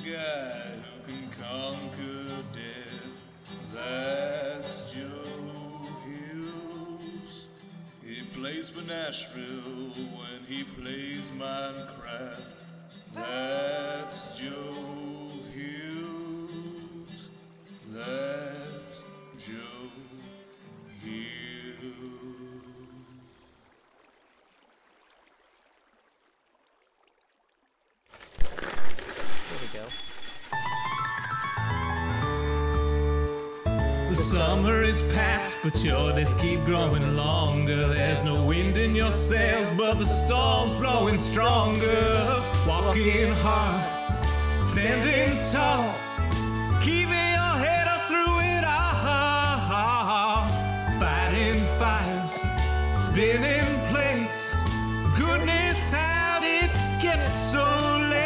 guy who can conquer death. That's Joe Hills. He plays for Nashville when he plays Minecraft. That's Joe Hills. That's Joe Hills. There we go. The summer is past, but your days keep growing longer. There's no wind in your sails, but the storm's blowing stronger. Walking hard, standing tall, keeping your head up through it all. Fighting fires, spinning plates. Goodness, how did it get so late?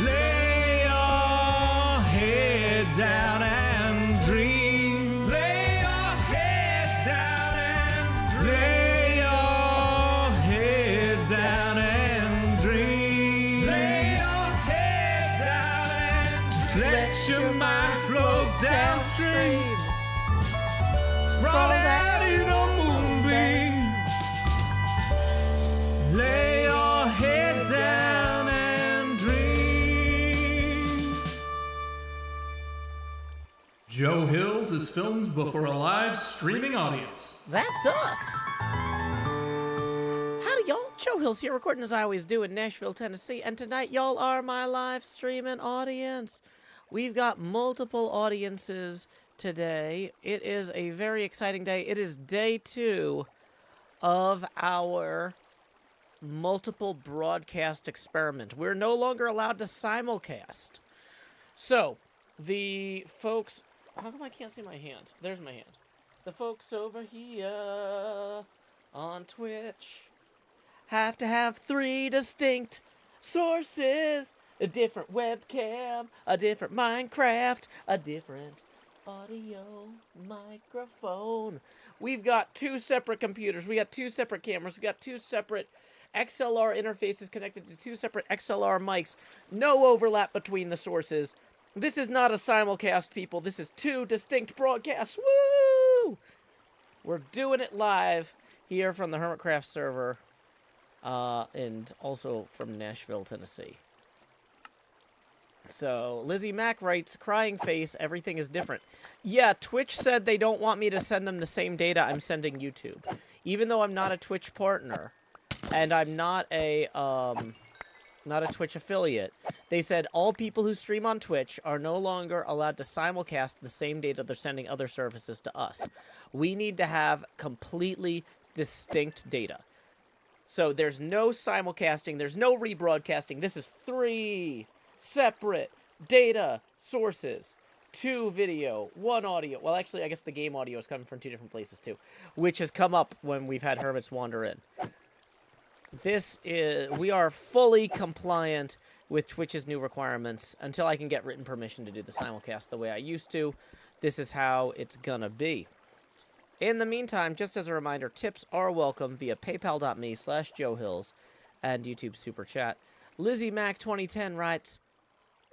Lay your head down and dream. Lay your head down and lay your head down and dream. Lay your head down and just let your mind float downstream. Sprawl out in a moonbeam. Lay your head down and dream. Joe Hills is filmed before a live streaming audience. That's us. Howdy, y'all. Joe Hills here, recording as I always do in Nashville, Tennessee. And tonight, y'all are my live streaming audience. We've got multiple audiences today. It is a very exciting day. It is day 2 of our multiple broadcast experiment. We're no longer allowed to simulcast. So, the folks... How come I can't see my hand? There's my hand. The folks over here on Twitch have to have 3 distinct sources. A different webcam, a different Minecraft, a different audio microphone. We've got 2 separate computers. We got 2 separate cameras. We got 2 separate XLR interfaces connected to 2 separate XLR mics. No overlap between the sources. This is not a simulcast, people. This is 2 distinct broadcasts. Woo! We're doing it live here from the HermitCraft server, and also from Nashville, Tennessee. So, Lizzie Mack writes, crying face, everything is different. Yeah, Twitch said they don't want me to send them the same data I'm sending YouTube. Even though I'm not a Twitch partner, and I'm not a Twitch affiliate, they said all people who stream on Twitch are no longer allowed to simulcast the same data they're sending other services to us. We need to have completely distinct data. So, there's no simulcasting, there's no rebroadcasting. This is 3 separate data sources. 2 video, 1 audio. Well, actually, I guess the game audio is coming from 2 different places, too. Which has come up when we've had hermits wander in. We are fully compliant with Twitch's new requirements until I can get written permission to do the simulcast the way I used to. This is how it's gonna be. In the meantime, just as a reminder, tips are welcome via paypal.me/JoeHills and YouTube Super Chat. Lizzie Mac 2010 writes,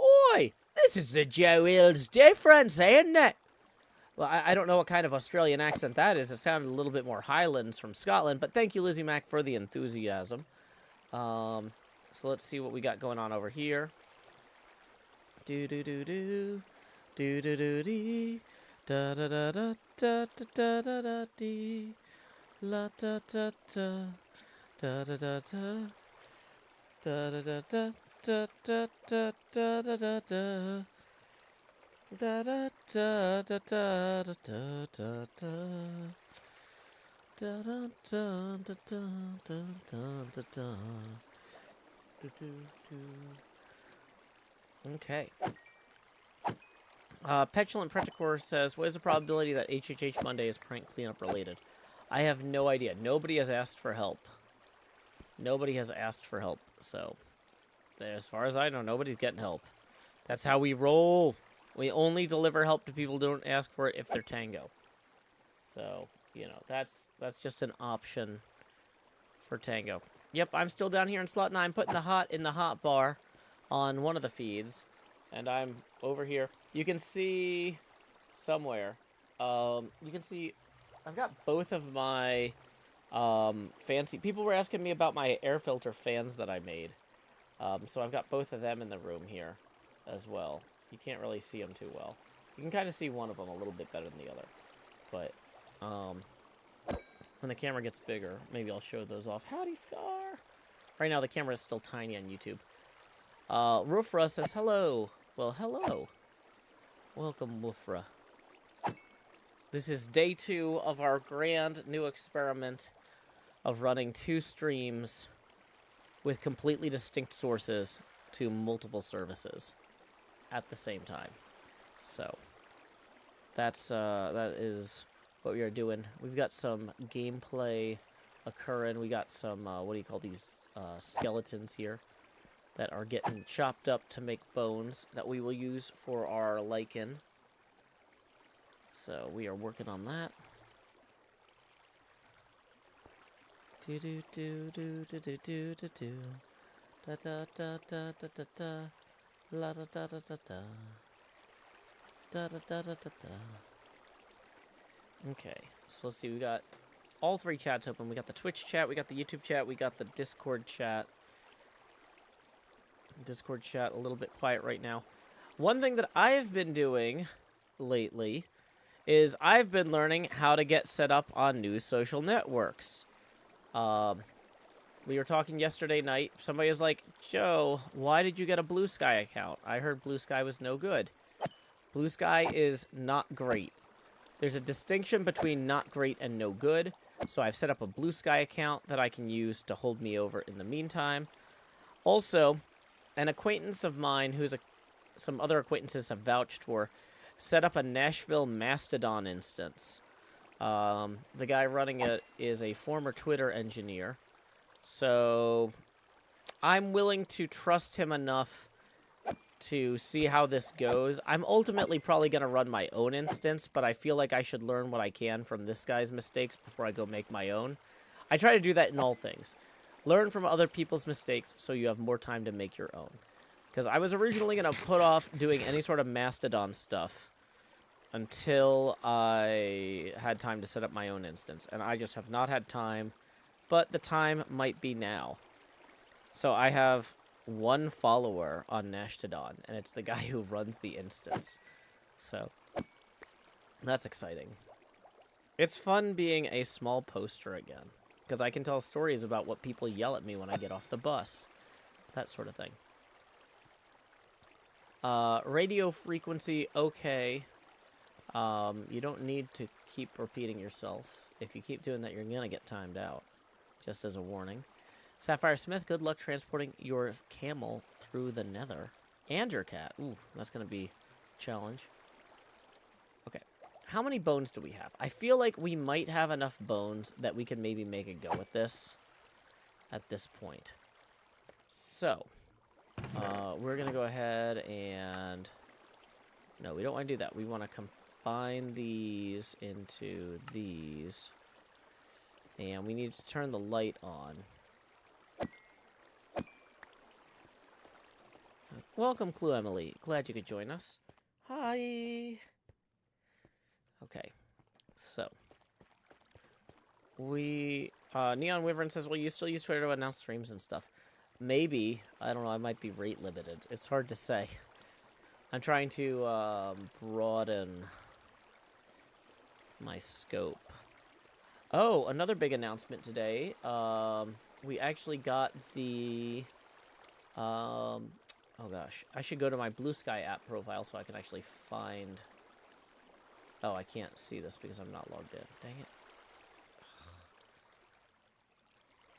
Oi, this is the Joe Hills difference, ain't it? Well, I don't know what kind of Australian accent that is. It sounded a little bit more Highlands from Scotland, but thank you, Lizzie Mac, for the enthusiasm. So let's see what we got going on over here. Do-do-do-do. Do-do-do-dee. Da-da-da-da-da-da-da-da-dee. La-da-da-da. Da-da-da-da. Da-da-da-da. Da-da-da-da-da-da-da. Da-da-da-da-da-da-da-da. Da-da-da-da-da-da-da-da. Okay. Petulant Preticore says, what is the probability that HHH Monday is prank cleanup related? I have no idea. Nobody has asked for help. Nobody has asked for help, so as far as I know, nobody's getting help. That's how we roll. We only deliver help to people who don't ask for it if they're Tango. So, you know, that's just an option for Tango. Yep, I'm still down here in slot 9, putting the hot in the hot bar on one of the feeds. And I'm over here. You can see somewhere. You can see I've got both of my fancy... People were asking me about my air filter fans that I made. So I've got both of them in the room here as well. You can't really see them too well. You can kind of see one of them a little bit better than the other. But when the camera gets bigger, maybe I'll show those off. Howdy, Scar! Right now, the camera is still tiny on YouTube. Rufra says hello. Well, hello. Welcome, Rufra. This is day 2 of our grand new experiment of running 2 streams with completely distinct sources to multiple services at the same time. So that is what we are doing. We've got some gameplay occurring. We got some what do you call these skeletons here that are getting chopped up to make bones that we will use for our lichen. So we are working on that. Do do do do do do do do do. Da da da da da da da. La da da da da da. Da da da da da da. Okay, so let's see. We got all 3 chats open. We got the Twitch chat, we got the YouTube chat, we got the Discord chat. Discord chat a little bit quiet right now. One thing that I've been doing lately is I've been learning how to get set up on new social networks. We were talking yesterday night. Somebody was like, Joe, why did you get a Blue Sky account? I heard Blue Sky was no good. Blue Sky is not great. There's a distinction between not great and no good. So I've set up a Blue Sky account that I can use to hold me over in the meantime. Also, an acquaintance of mine who's some other acquaintances have vouched for set up a Nashville Mastodon instance. The guy running it is a former Twitter engineer. So I'm willing to trust him enough to see how this goes. I'm ultimately probably going to run my own instance, but I feel like I should learn what I can from this guy's mistakes before I go make my own. I try to do that in all things. Learn from other people's mistakes so you have more time to make your own. Because I was originally going to put off doing any sort of Mastodon stuff until I had time to set up my own instance. And I just have not had time, but the time might be now. So I have 1 follower on Nashtodon, and it's the guy who runs the instance. So that's exciting. It's fun being a small poster again, because I can tell stories about what people yell at me when I get off the bus. That sort of thing. Radio frequency, okay. You don't need to keep repeating yourself. If you keep doing that, you're gonna get timed out. Just as a warning. Sapphire Smith, good luck transporting your camel through the nether. And your cat. Ooh, that's gonna be a challenge. Okay. How many bones do we have? I feel like we might have enough bones that we can maybe make a go at this at this point. So, we're going to go ahead and... No, we don't want to do that. We want to combine these into these. And we need to turn the light on. Welcome, Clue Emily. Glad you could join us. Hi. Okay. So. Neon Wyvern says, well, you still use Twitter to announce streams and stuff. Maybe. I don't know. I might be rate limited. It's hard to say. I'm trying to broaden my scope. Oh, another big announcement today. We actually got the... oh gosh. I should go to my Blue Sky app profile so I can actually find... Oh, I can't see this because I'm not logged in. Dang it.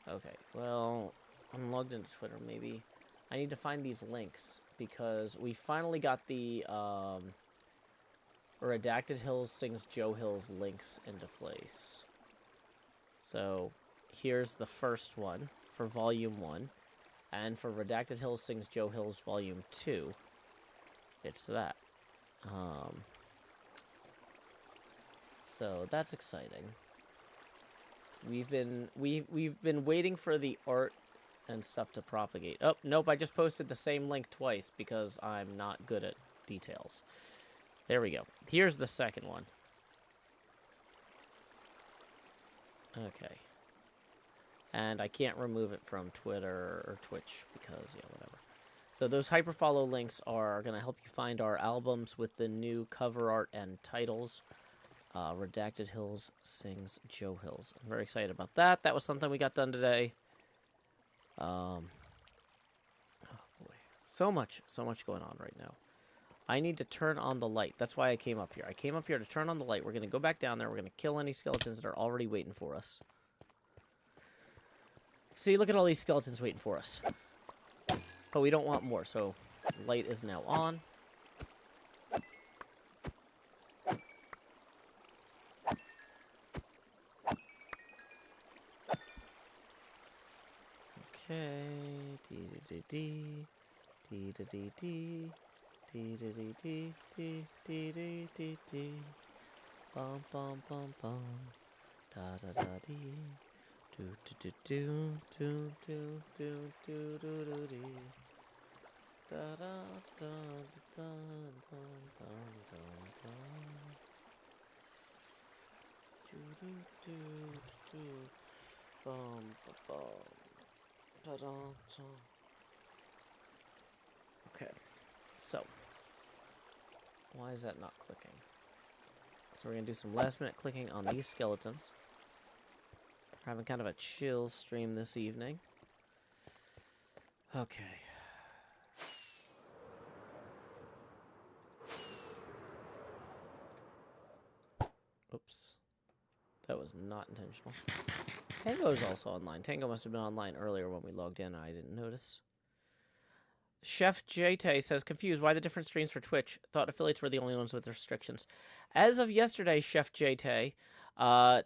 Okay, well, I'm logged into Twitter, maybe. I need to find these links, because we finally got the, Redacted Hills Sings Joe Hills links into place. So, here's the first one, for Volume 1, and for Redacted Hills Sings Joe Hills Volume 2, it's that. So, that's exciting. We've been waiting for the art and stuff to propagate. Oh, nope, I just posted the same link twice because I'm not good at details. There we go. Here's the second one. Okay. And I can't remove it from Twitter or Twitch because, yeah, whatever. So those hyperfollow links are going to help you find our albums with the new cover art and titles. Redacted Hills sings Joe Hills. I'm very excited about that. That was something we got done today. Oh boy. So much going on right now. I need to turn on the light. That's why I came up here. I came up here to turn on the light. We're going to go back down there. We're going to kill any skeletons that are already waiting for us. See, look at all these skeletons waiting for us. But we don't want more, so light is now on. Okay. Dee-dee-dee-dee. Dee-dee-dee-dee. Dee-dee-dee-dee. Bum bum bum bum. Da-da-da-dee. Do-do-do-do-do-do-do-do-do-do-dee. Da-da-da-da-da-da-da-da-da. Do-do-do-do-do. Bum bum. Da-da-da. Okay, so why is that not clicking? So we're gonna do some last minute clicking on these skeletons. We're having kind of a chill stream this evening. Okay. Oops. That was not intentional. Tango is also online. Tango must have been online earlier when we logged in and I didn't notice. Chef JT says, confused, why the different streams for Twitch? Thought affiliates were the only ones with restrictions. As of yesterday, Chef JT,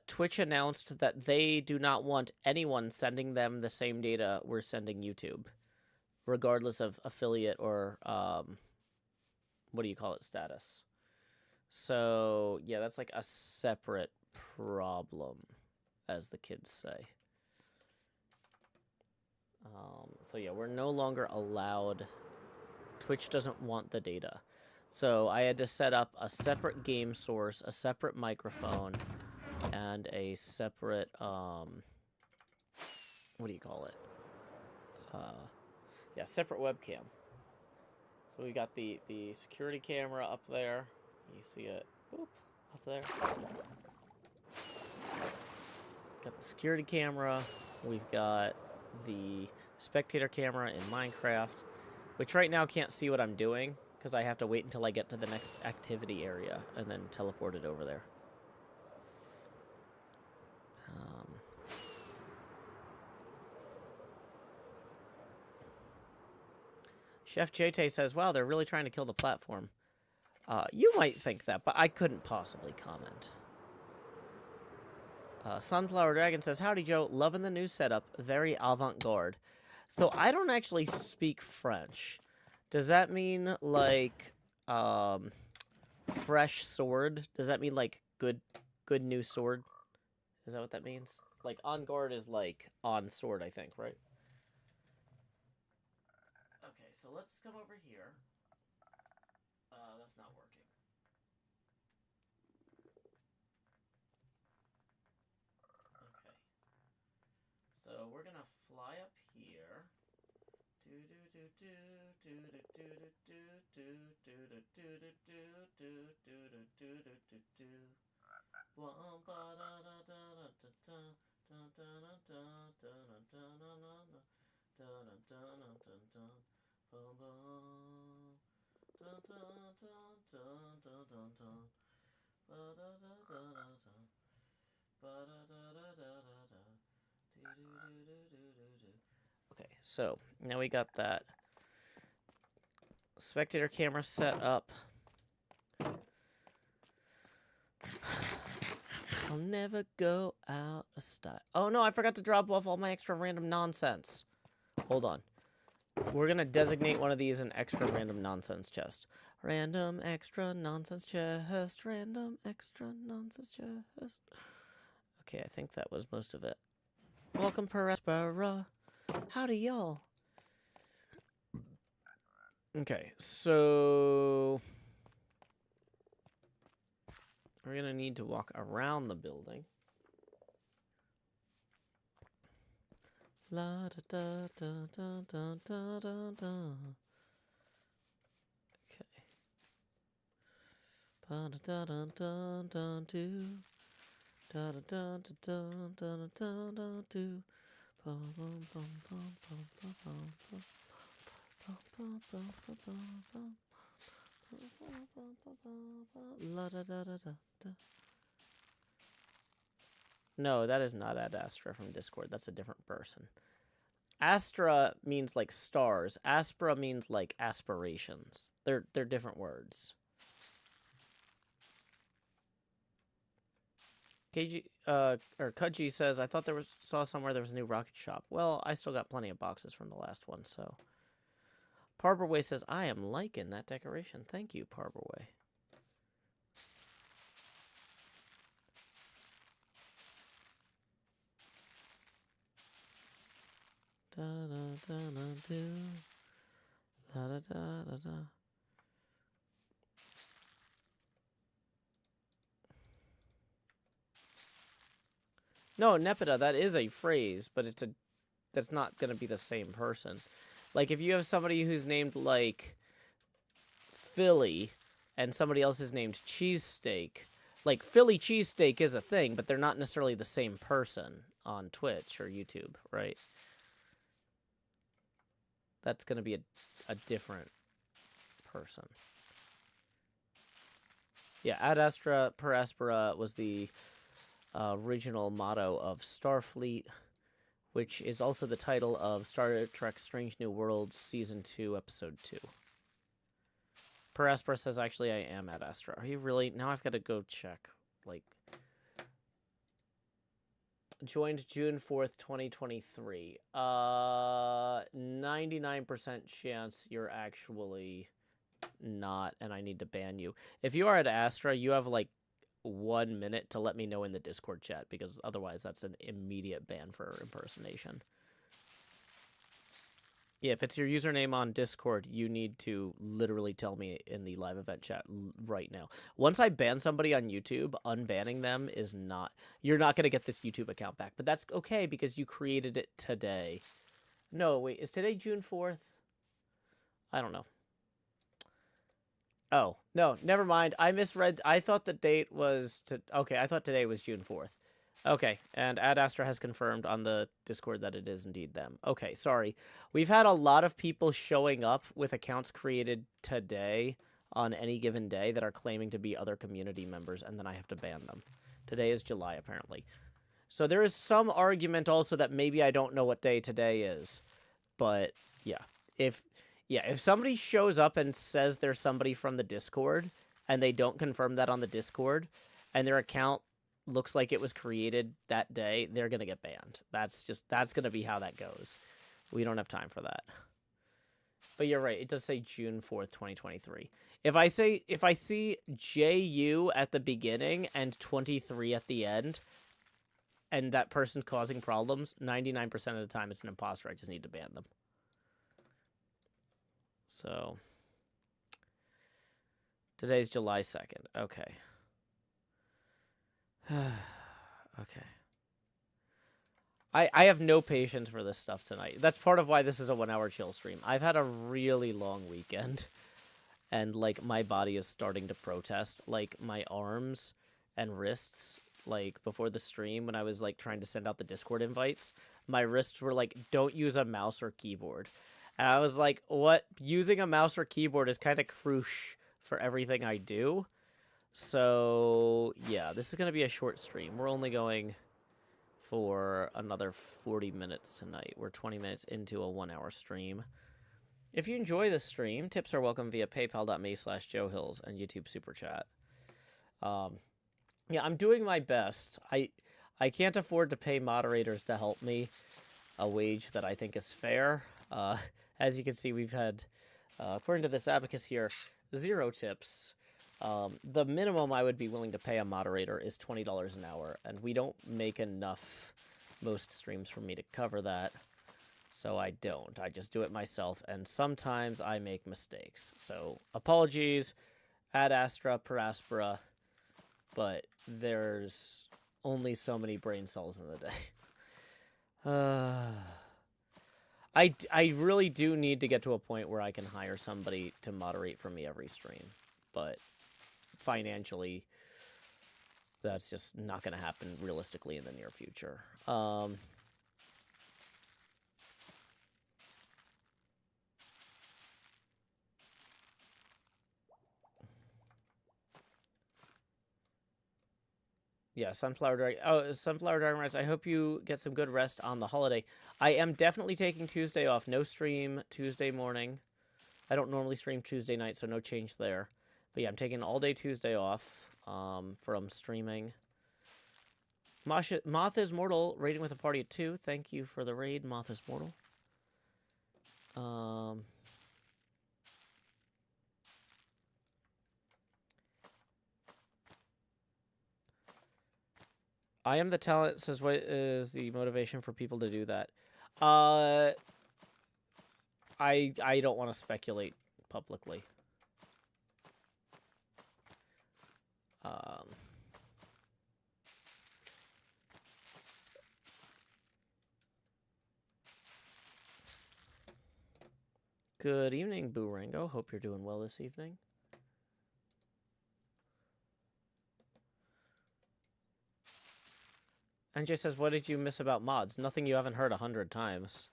Twitch announced that they do not want anyone sending them the same data we're sending YouTube, regardless of affiliate or, what do you call it, status. So, yeah, that's like a separate problem, as the kids say. So yeah, we're no longer allowed. Twitch doesn't want the data. So I had to set up a separate game source, a separate microphone, and a separate, what do you call it? Yeah, separate webcam. So we got the security camera up there. You see it, boop, up there. Got the security camera. We've got the spectator camera in Minecraft, which right now can't see what I'm doing because I have to wait until I get to the next activity area and then teleport it over there. Chef JT says, wow, they're really trying to kill the platform. You might think that, but I couldn't possibly comment. Sunflower Dragon says, howdy, Joe. Loving the new setup. Very avant-garde. So I don't actually speak French. Does that mean, like, fresh sword? Does that mean, like, good new sword? Is that what that means? Like, on guard is, like, on sword, I think, right? Okay, so let's come over here. That's not working. So we're gonna fly up here. Okay, so now we got that spectator camera set up. I'll never go out of style. Oh no, I forgot to drop off all my extra random nonsense. Hold on. We're gonna designate one of these an extra random nonsense chest. Random extra nonsense chest. Random extra nonsense chest. Okay, I think that was most of it. Welcome, Perespera. Howdy, y'all. Okay, so we're gonna need to walk around the building. La da da da da da da da da. Okay. Ba da da da da da do. Da da da da da da da da do. Bum bum bum bum bum bum bum bum. La da da da da da. No, that is not Ad Astra from Discord. That's a different person. Astra means like stars. Aspera means like aspirations. They're different words. KG or Kudji says, I thought saw somewhere there was a new rocket shop. Well, I still got plenty of boxes from the last one, so. Parberway says, I am liking that decoration. Thank you, Parberway. Da da da da do. Da da da da da. No, Nepeta, that is a phrase, but that's not gonna be the same person. Like if you have somebody who's named like Philly and somebody else is named Cheesesteak, like Philly Cheesesteak is a thing, but they're not necessarily the same person on Twitch or YouTube, right? That's going to be a different person. Yeah, Ad Astra per Aspera was the original motto of Starfleet, which is also the title of Star Trek Strange New Worlds Season 2, Episode 2. Per Aspera says, actually, I am Ad Astra. Are you really? Now I've got to go check. Like, joined June 4th, 2023. 99% chance you're actually not, and I need to ban you. If you are at Astra, you have like 1 minute to let me know in the Discord chat, because otherwise that's an immediate ban for impersonation. Yeah, if it's your username on Discord, you need to literally tell me in the live event chat right now. Once I ban somebody on YouTube, unbanning them is not... You're not going to get this YouTube account back. But that's okay, because you created it today. No, wait, is today June 4th? I don't know. Oh, no, never mind. I misread. I thought the date was... Okay, I thought today was June 4th. Okay, and Ad Astra has confirmed on the Discord that it is indeed them. Okay, sorry. We've had a lot of people showing up with accounts created today on any given day that are claiming to be other community members, and then I have to ban them. Today is July, apparently. So there is some argument also that maybe I don't know what day today is. But, yeah. If somebody shows up and says they're somebody from the Discord, and they don't confirm that on the Discord, and their account looks like it was created that day, they're going to get banned. That's going to be how that goes. We don't have time for that. But you're right. It does say June 4th, 2023. If I see JU at the beginning and 23 at the end, and that person's causing problems, 99% of the time it's an imposter. I just need to ban them. So, today's July 2nd. Okay. Okay. I have no patience for this stuff tonight. That's part of why this is a 1 hour chill stream. I've had a really long weekend, and like my body is starting to protest. Like my arms and wrists, like before the stream when I was like trying to send out the Discord invites, my wrists were like, don't use a mouse or keyboard. And I was like, what? Using a mouse or keyboard is kind of crucial for everything I do. So, yeah, this is going to be a short stream. We're only going for another 40 minutes tonight. We're 20 minutes into a 1 hour stream. If you enjoy the stream, tips are welcome via paypal.me/JoeHills and YouTube Super Chat. Yeah, I'm doing my best. I can't afford to pay moderators to help me a wage that I think is fair. As you can see, we've had, according to this abacus here, 0 tips. The minimum I would be willing to pay a moderator is $20 an hour, and we don't make enough most streams for me to cover that. So I don't. I just do it myself, and sometimes I make mistakes. So apologies, ad astra per aspera, but there's only so many brain cells in the day. I really do need to get to a point where I can hire somebody to moderate for me every stream, but financially, that's just not going to happen realistically in the near future. Yeah, Sunflower Dragon. Oh, Sunflower Dragon Rice. I hope you get some good rest on the holiday. I am definitely taking Tuesday off. No stream Tuesday morning. I don't normally stream Tuesday night, so no change there. But yeah, I'm taking all day Tuesday off from streaming. Moth is Mortal, raiding with a party at 2. Thank you for the raid, Moth is Mortal. I am the talent, says what is the motivation for people to do that? I don't want to speculate publicly. Good evening, Boorango. Hope you're doing well this evening. NJ says, what did you miss about mods? Nothing you haven't heard 100 times.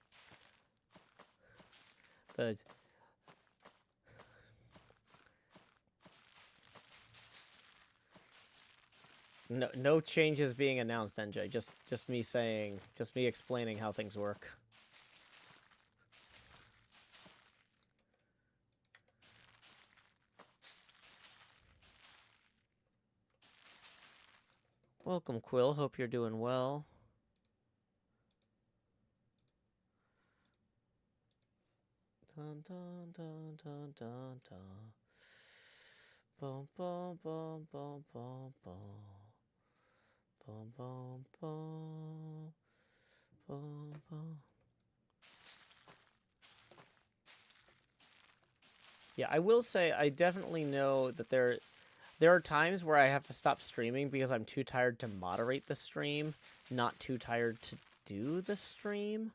No changes being announced, NJ. Just me saying, just me explaining how things work. Welcome, Quill. Hope you're doing well. Dun, dun, dun, dun, dun, dun. Bum, bum, bum, bum, bum, bum. Bum, bum, bum. Bum, bum. Yeah, I will say I definitely know that there are times where I have to stop streaming because I'm too tired to moderate the stream, not too tired to do the stream.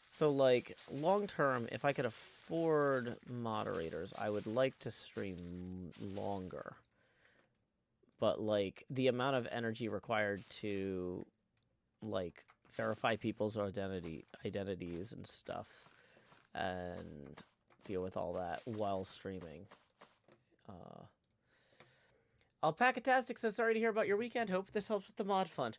So, like, long term, if I could afford moderators, I would like to stream longer. But, like, the amount of energy required to, like, verify people's identities and stuff, and deal with all that while streaming. Alpacatastic says, sorry to hear about your weekend. Hope this helps with the mod fund.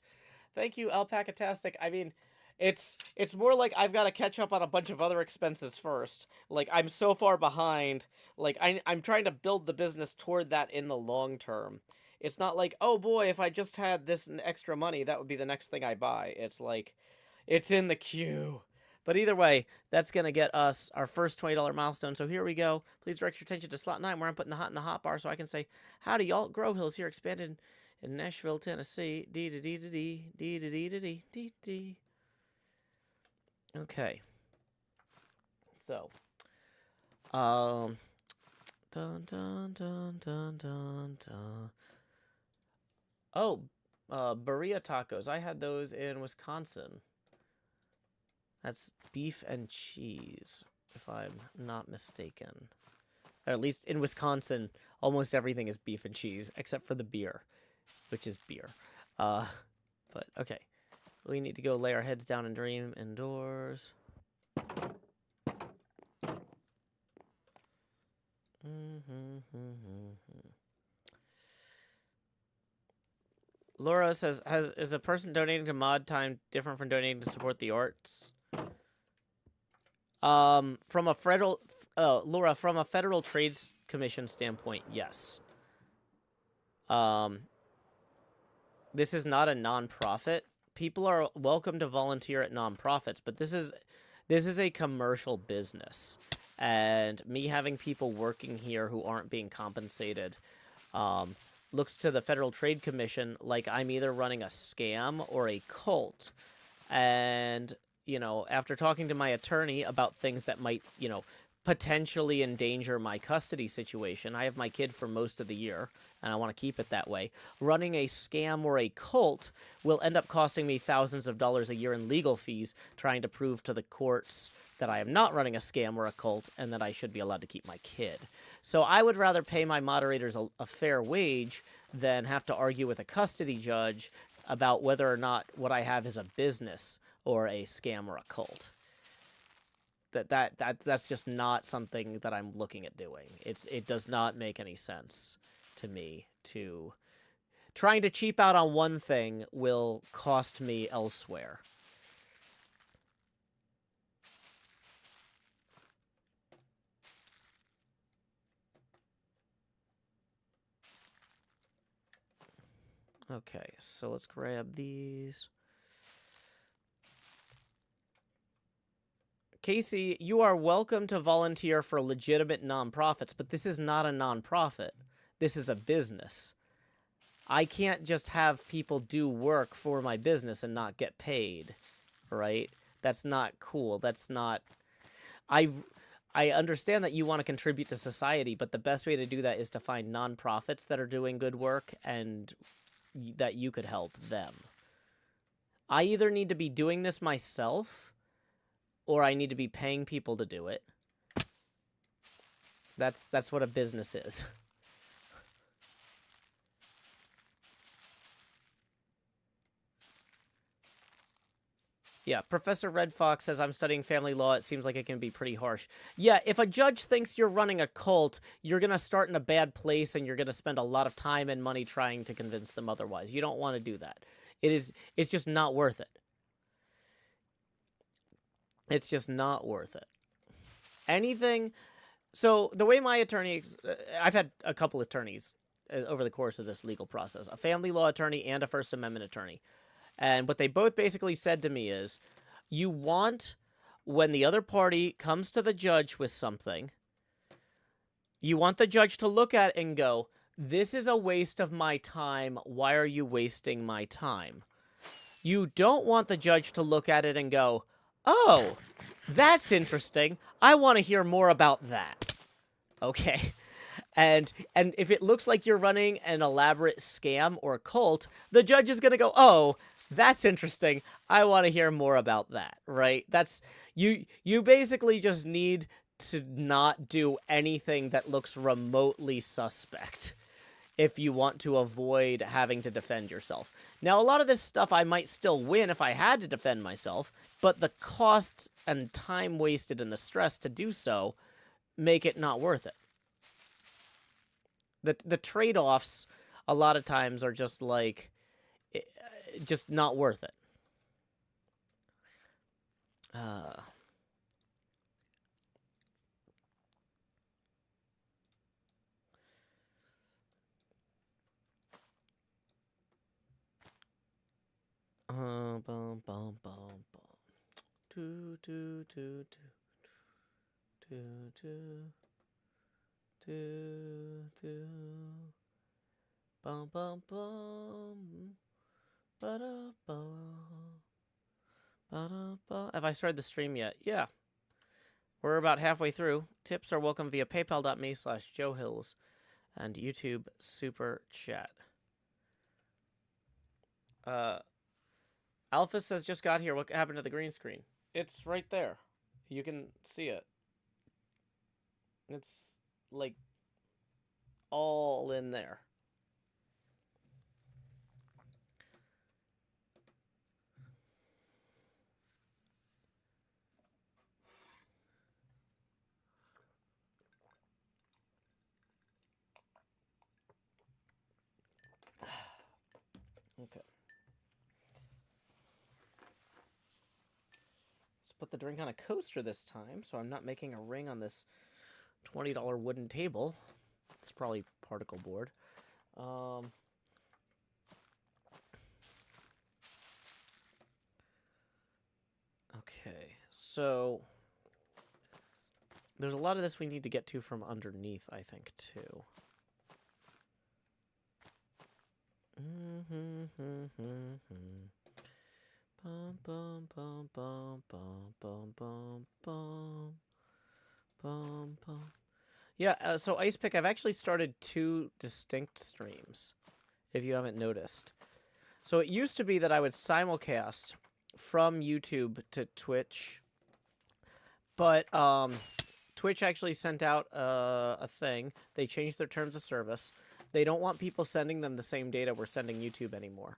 Thank you, Alpacatastic. I mean, it's more like I've got to catch up on a bunch of other expenses first. Like, I'm so far behind. Like, I'm trying to build the business toward that in the long term. It's not like, oh boy, if I just had this extra money, that would be the next thing I buy. It's like, it's in the queue. But either way, that's going to get us our first $20 milestone. So here we go. Please direct your attention to slot 9, where I'm putting the hot in the hot bar so I can say, howdy, y'all. Grow Hills here, expanded in Nashville, Tennessee. D-da-dee-da-dee. Okay. So. Dun, dun, dun, dun, dun, dun. Oh, burrito tacos. I had those in Wisconsin. That's beef and cheese, if I'm not mistaken. Or at least in Wisconsin, almost everything is beef and cheese, except for the beer, which is beer. But, okay. We need to go lay our heads down and dream indoors. Laura says, is a person donating to mod time different from donating to support the arts? From a federal, Laura, from a Federal Trades Commission standpoint, yes. This is not a non-profit. People are welcome to volunteer at non-profits, but this is a commercial business, and me having people working here who aren't being compensated, looks to the Federal Trade Commission like I'm either running a scam or a cult, and you know, after talking to my attorney about things that might, you know, potentially endanger my custody situation. I have my kid for most of the year, and I want to keep it that way. Running a scam or a cult will end up costing me thousands of dollars a year in legal fees, trying to prove to the courts that I am not running a scam or a cult and that I should be allowed to keep my kid. So I would rather pay my moderators a fair wage than have to argue with a custody judge about whether or not what I have is a business or a scam or a cult. That's just not something that I'm looking at doing. It does not make any sense to me to trying to cheap out on one thing will cost me elsewhere. Okay, so let's grab these. Casey, you are welcome to volunteer for legitimate nonprofits, but this is not a nonprofit. This is a business. I can't just have people do work for my business and not get paid, right? That's not cool. That's not... I understand that you want to contribute to society, but the best way to do that is to find nonprofits that are doing good work and that you could help them. I either need to be doing this myself, or I need to be paying people to do it. That's what a business is. Yeah, Professor Red Fox says, I'm studying family law. It seems like it can be pretty harsh. Yeah, if a judge thinks you're running a cult, you're going to start in a bad place and you're going to spend a lot of time and money trying to convince them otherwise. You don't want to do that. It's just not worth it. It's just not worth it. Anything... So, the way my attorney... I've had a couple attorneys over the course of this legal process. A family law attorney and a First Amendment attorney. And what they both basically said to me is, you want, when the other party comes to the judge with something, you want the judge to look at it and go, this is a waste of my time. Why are you wasting my time? You don't want the judge to look at it and go, oh, that's interesting. I want to hear more about that. Okay. And if it looks like you're running an elaborate scam or cult, the judge is going to go, oh, that's interesting. I want to hear more about that, right? That's you basically just need to not do anything that looks remotely suspect if you want to avoid having to defend yourself. Now, a lot of this stuff I might still win if I had to defend myself, but the cost and time wasted and the stress to do so make it not worth it. The trade-offs a lot of times are just like, just not worth it. Bum, bum, bum, bum. Do, do, do, do, do, do, do. Bum, bum, bum. Ba-da-ba. Ba-da-ba. Have I started the stream yet? Yeah. We're about halfway through. Tips are welcome via paypal.me/JoeHills and YouTube Super Chat. Alpha says, just got here. What happened to the green screen? It's right there. You can see it. It's, like, all in there. Okay. Let's put the drink on a coaster this time, so I'm not making a ring on this $20 wooden table. It's probably particle board. Okay, so there's a lot of this we need to get to from underneath, I think, too. Bum, bum, bum, bum, bum, bum, bum, bum, bum, bum. Yeah, so Ice Pick, I've actually started 2 distinct streams, if you haven't noticed. So it used to be that I would simulcast from YouTube to Twitch, but Twitch actually sent out a thing. They changed their terms of service. They don't want people sending them the same data we're sending YouTube anymore.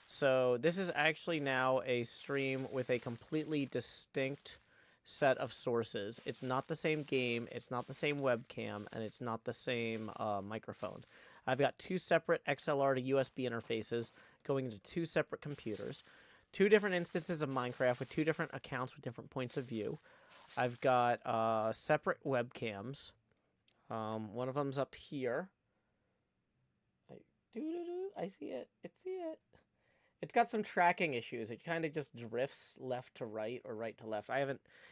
So this is actually now a stream with a completely distinct set of sources. It's not the same game, it's not the same webcam, and it's not the same microphone. I've got 2 separate XLR to USB interfaces going into 2 separate computers, 2 different instances of Minecraft with 2 different accounts with different points of view. I've got separate webcams. One of them's up here. I see it. It's got some tracking issues. It kind of just drifts left to right or right to left.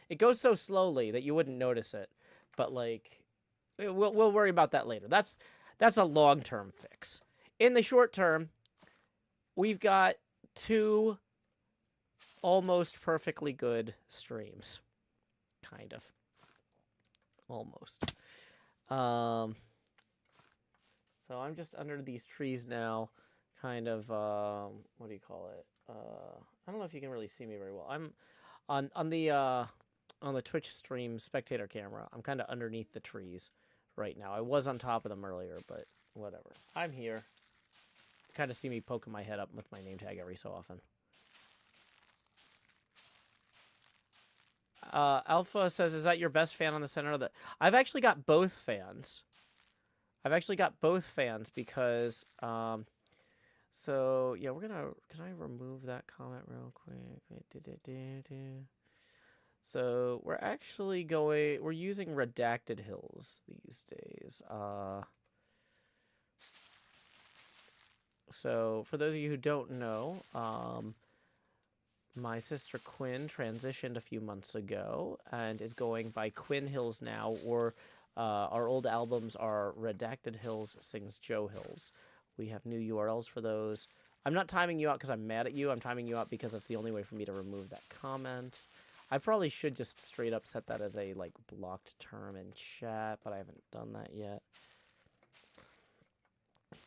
It goes so slowly that you wouldn't notice it. But like, we'll worry about that later. That's a long-term fix. In the short term, we've got 2 almost perfectly good streams. Kind of. Almost. So I'm just under these trees now. Kind of, what do you call it? I don't know if you can really see me very well. I'm on the Twitch stream spectator camera. I'm kind of underneath the trees right now. I was on top of them earlier, but whatever. I'm here. Kind of see me poking my head up with my name tag every so often. Alpha says, is that your best fan on the center of the... I've actually got both fans. Because, so, yeah, can I remove that comment real quick? So, we're using redacted hills these days. So, for those of you who don't know, my sister Quinn transitioned a few months ago and is going by Quinn Hills now, or our old albums are Redacted Hills Sings Joe Hills. We have new URLs for those. I'm not timing you out because I'm mad at you. I'm timing you out because that's the only way for me to remove that comment. I probably should just straight up set that as a like blocked term in chat, but I haven't done that yet.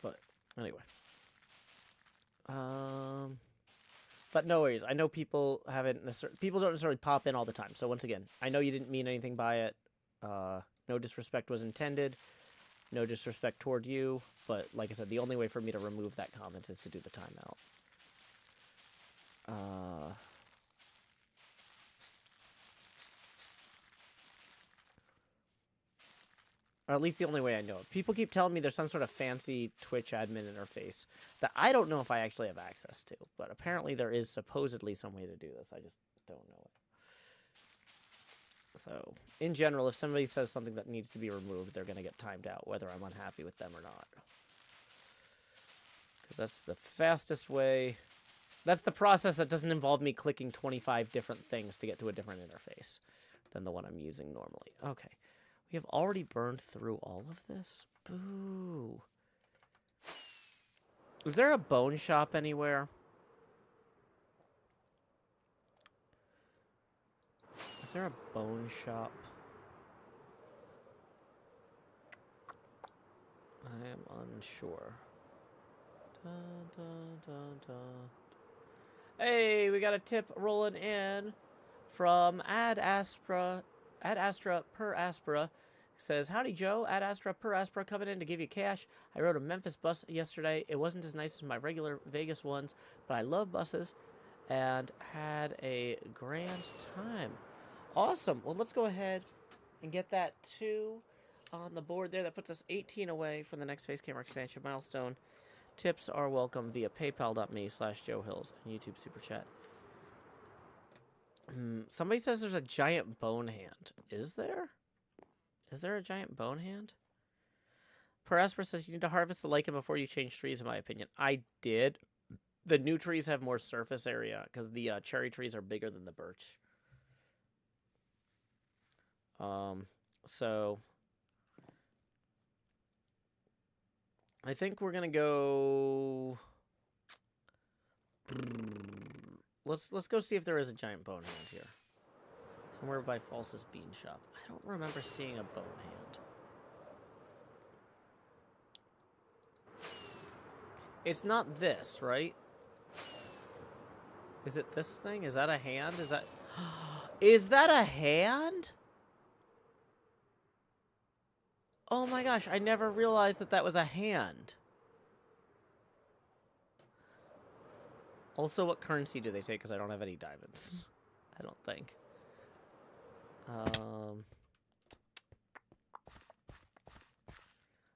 But anyway. But no worries. I know people don't necessarily pop in all the time. So once again, I know you didn't mean anything by it. No disrespect was intended. No disrespect toward you. But like I said, the only way for me to remove that comment is to do the timeout. Or at least the only way I know it. People keep telling me there's some sort of fancy Twitch admin interface that I don't know if I actually have access to. But apparently there is supposedly some way to do this. I just don't know it. So, in general, if somebody says something that needs to be removed, they're going to get timed out, whether I'm unhappy with them or not. Because that's the fastest way. That's the process that doesn't involve me clicking 25 different things to get to a different interface than the one I'm using normally. Okay. We have already burned through all of this? Boo. Is there a bone shop anywhere? Is there a bone shop? I am unsure. Dun, dun, dun, dun. Hey, we got a tip rolling in from Ad Astra per Aspera. Says, howdy Joe, Ad Astra per Aspera coming in to give you cash. I rode a Memphis bus yesterday. It wasn't as nice as my regular Vegas ones, but I love buses and had a grand time. Awesome. Well, let's go ahead and get that 2 on the board there. That puts us 18 away from the next face camera expansion milestone. Tips are welcome via paypal.me/JoeHills and YouTube Super Chat. Somebody says there's a giant bone hand. Is there? Is there a giant bone hand? Perasper says you need to harvest the lichen before you change trees, in my opinion. I did. The new trees have more surface area because the cherry trees are bigger than the birch. So I think we're gonna go. let's go see if there is a giant bone hand here. Somewhere by False's Bean Shop. I don't remember seeing a bone hand. It's not this, right? Is it this thing? Is that a hand? Is that... Is that a hand? Oh my gosh, I never realized that that was a hand. Also, what currency do they take? Because I don't have any diamonds. I don't think.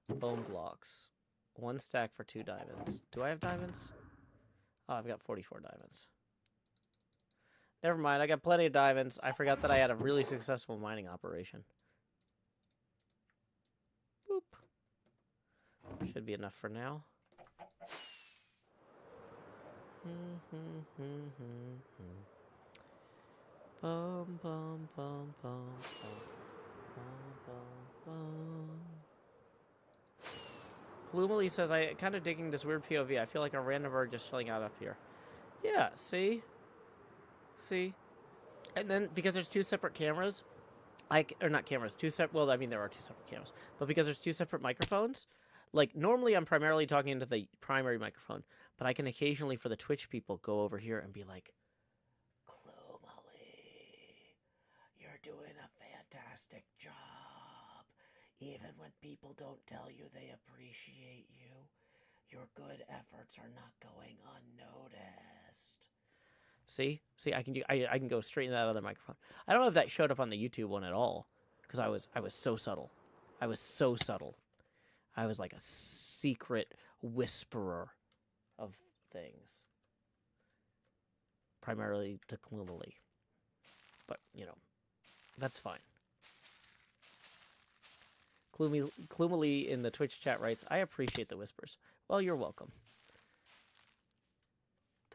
Bone blocks. 1 stack for 2 diamonds. Do I have diamonds? Oh, I've got 44 diamonds. Never mind, I got plenty of diamonds. I forgot that I had a really successful mining operation. Boop. Should be enough for now. Bum, bum, bum, bum, bum. Gloomily says, I kind of digging this weird POV. I feel like a random bird just chilling out up here. Yeah, see? See? And then, because there's 2 separate cameras, or not cameras, 2 separate, well, I mean, there are 2 separate cameras, but because there's 2 separate microphones, like, normally I'm primarily talking into the primary microphone, but I can occasionally, for the Twitch people, go over here and be like, Gloomily, you're doing a fantastic job. Even when people don't tell you they appreciate you, your good efforts are not going unnoticed. See? See, I can go straight in that other microphone. I don't know if that showed up on the YouTube one at all, because I was so subtle. I was so subtle. I was like a secret whisperer of things. Primarily to Gloomily. But, you know, that's fine. Gloomily in the Twitch chat writes, I appreciate the whispers. Well, you're welcome.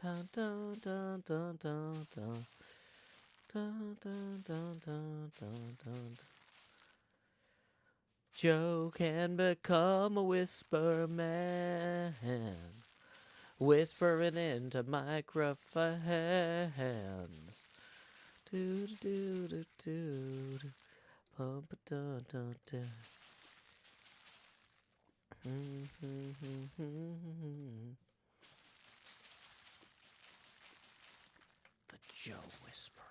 Dun, dun, dun, dun, dun, dun. Dun, dun, dun, dun, dun, dun. Joe can become a whisper man, whispering into microphones. Do do do do do. Pump dun dun dun. The Joe Whisperer.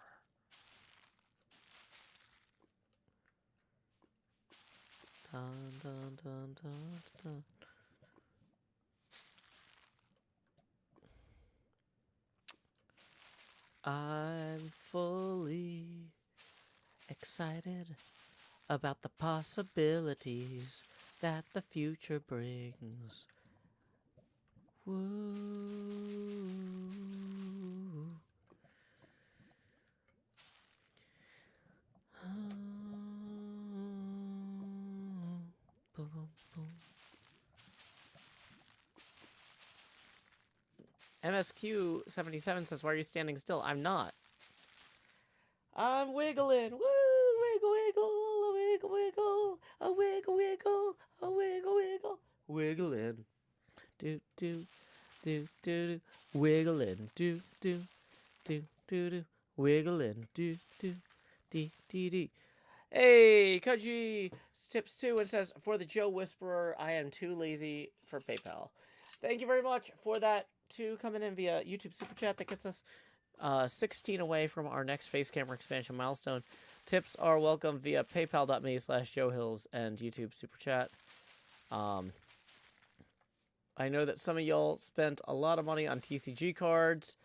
Dun, dun, dun, dun, dun. I'm fully excited about the possibilities that the future brings. Woo. Boom, boom. MSQ77 says, why are you standing still? I'm not. I'm wiggling. Woo! Wiggle, wiggle, a wiggle, wiggle, a wiggle, wiggle, a wiggle, wiggle, wiggling. Do, do, do, do, do, wiggling. Do, do, do, do, do, wiggling. Do, do, dee, dee, dee. Hey, Koji tips 2 and says, for the Joe Whisperer, I am too lazy for PayPal. Thank you very much for that 2 coming in via YouTube Super Chat. That gets us 16 away from our next face camera expansion milestone. Tips are welcome via paypal.me/JoeHills and YouTube Super Chat. I know that some of y'all spent a lot of money on TCG cards,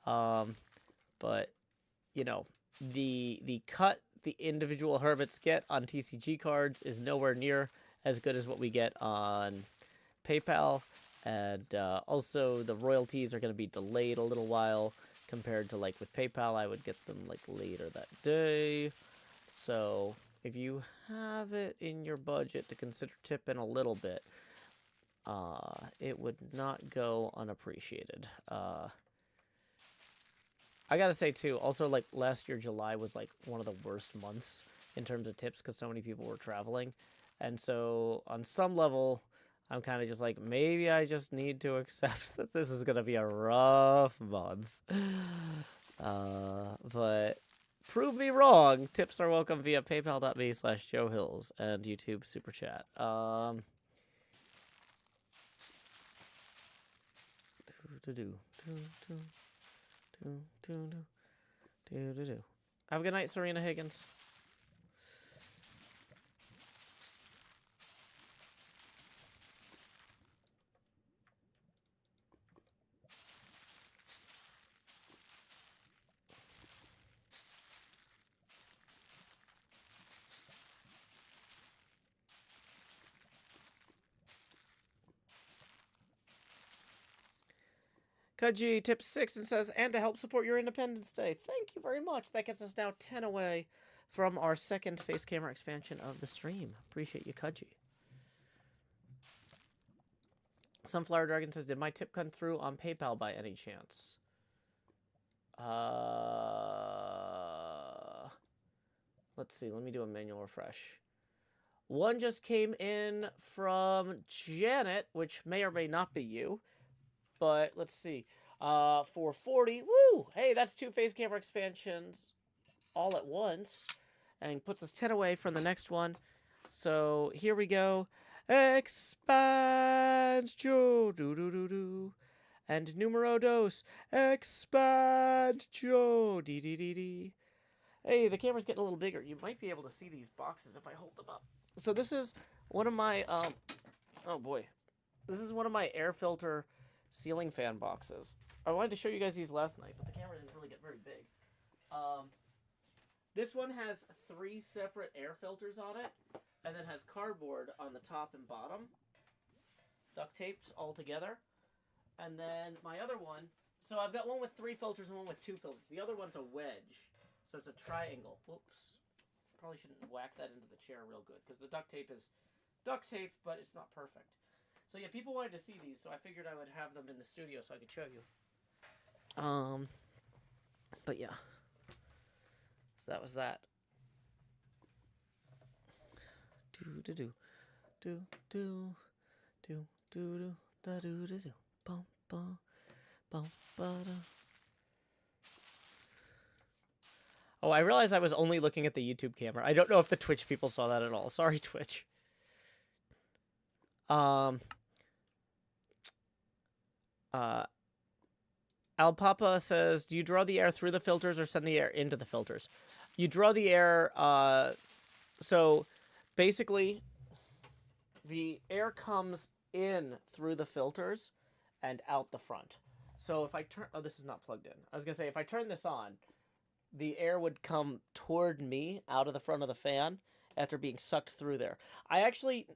but, you know, the cut the individual hermits get on TCG cards is nowhere near as good as what we get on PayPal, and also the royalties are going to be delayed a little while compared to, like, with PayPal. I would get them, like, later that day. So if you have it in your budget to consider tipping a little bit, it would not go unappreciated. I gotta say, too, also, like, last year, July was, like, one of the worst months in terms of tips because so many people were traveling. And so, on some level, I'm kind of just like, maybe I just need to accept that this is going to be a rough month. But prove me wrong. Tips are welcome via paypal.me/JoeHills and YouTube Super Chat. Have a good night, Serena Higgins. Kaji tips 6 and says, and to help support your Independence Day. Thank you very much. That gets us now 10 away from our second face camera expansion of the stream. Appreciate you, Kaji. Sunflower Dragon says, did my tip come through on PayPal by any chance? Let's see. Let me do a manual refresh. One just came in from Janet, which may or may not be you. But let's see. For 40. Woo! Hey, that's 2 face camera expansions all at once. And puts us 10 away from the next one. So here we go. Expand Joe. Do. And numero dos. Expand Joe. Dee. Hey, the camera's getting a little bigger. You might be able to see these boxes if I hold them up. So this is one of my oh boy. This is one of my air filter ceiling fan boxes. I wanted to show you guys these last night, but the camera didn't really get very big. This one has 3 separate air filters on it, and then has cardboard on the top and bottom, duct taped all together. And then my other one, so I've got one with 3 filters and one with 2 filters. The other one's a wedge, so it's a triangle. Whoops. Probably shouldn't whack that into the chair real good, because the duct tape is duct tape, but it's not perfect. So yeah, people wanted to see these, so I figured I would have them in the studio so I could show you. But yeah. So that was that. Oh, I realized I was only looking at the YouTube camera. I don't know if the Twitch people saw that at all. Sorry, Twitch. Alpapa says, do you draw the air through the filters or send the air into the filters? You draw the air, so basically the air comes in through the filters and out the front. So if I turn, oh, this is not plugged in. I was gonna say, if I turn this on, the air would come toward me out of the front of the fan after being sucked through there. I actually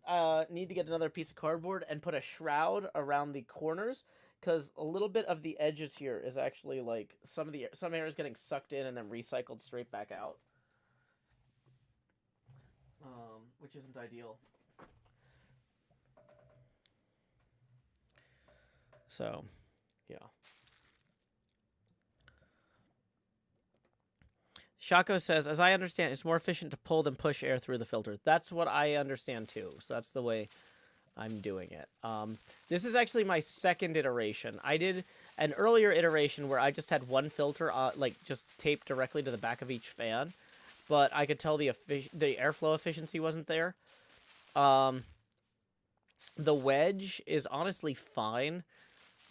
need to get another piece of cardboard and put a shroud around the corners, because a little bit of the edges here is actually like some air is getting sucked in and then recycled straight back out, which isn't ideal. So, yeah. Shako says, as I understand, it's more efficient to pull than push air through the filter. That's what I understand too. So that's the way I'm doing it. This is actually my second iteration. I did an earlier iteration where I just had one filter, like just taped directly to the back of each fan, but I could tell the airflow efficiency wasn't there. The wedge is honestly fine.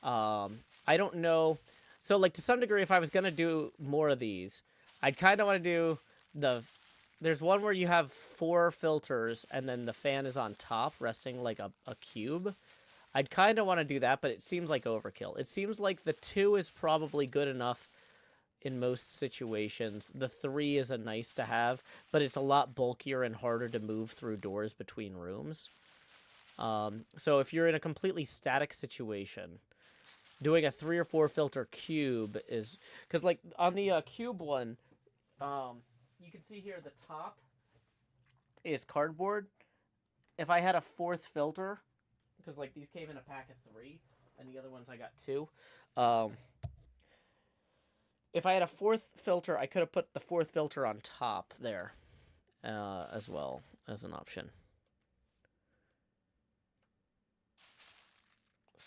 I don't know. So like to some degree, if I was gonna do more of these, I'd kind of want to do there's one where you have 4 filters and then the fan is on top resting like a cube. I'd kind of want to do that, but it seems like overkill. It seems like the 2 is probably good enough in most situations. The 3 is a nice to have, but it's a lot bulkier and harder to move through doors between rooms. So if you're in a completely static situation, doing a 3 or 4 filter cube is, because like on the cube one, you can see here the top is cardboard. If I had a 4th filter, because like these came in a pack of 3, and the other ones I got 2. If I had a 4th filter, I could have put the 4th filter on top there, as well as an option.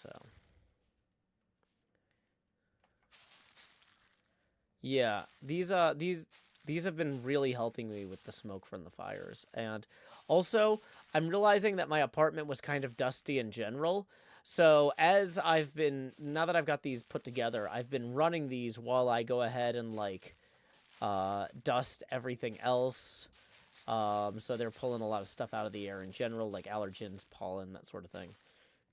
So, yeah, these have been really helping me with the smoke from the fires. And also, I'm realizing that my apartment was kind of dusty in general. So now that I've got these put together, I've been running these while I go ahead and like dust everything else. So they're pulling a lot of stuff out of the air in general, like allergens, pollen, that sort of thing.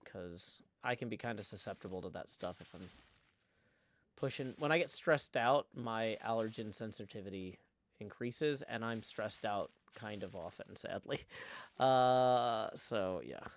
Because I can be kind of susceptible to that stuff if I'm pushing. When I get stressed out, my allergen sensitivity increases, and I'm stressed out kind of often, sadly. So yeah.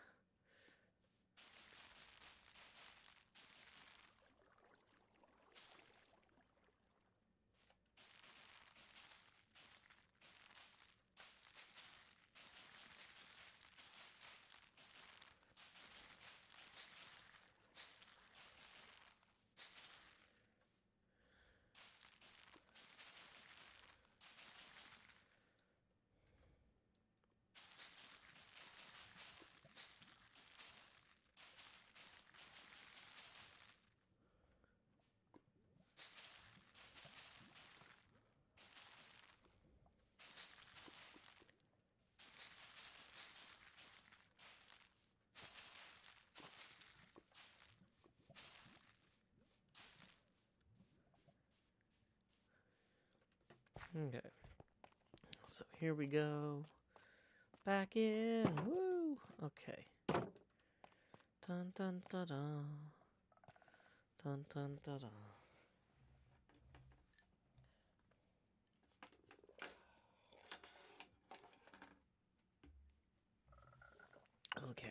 Okay. So here we go. Back in. Woo! Okay. Dun dun da da. Dun dun da da. Okay.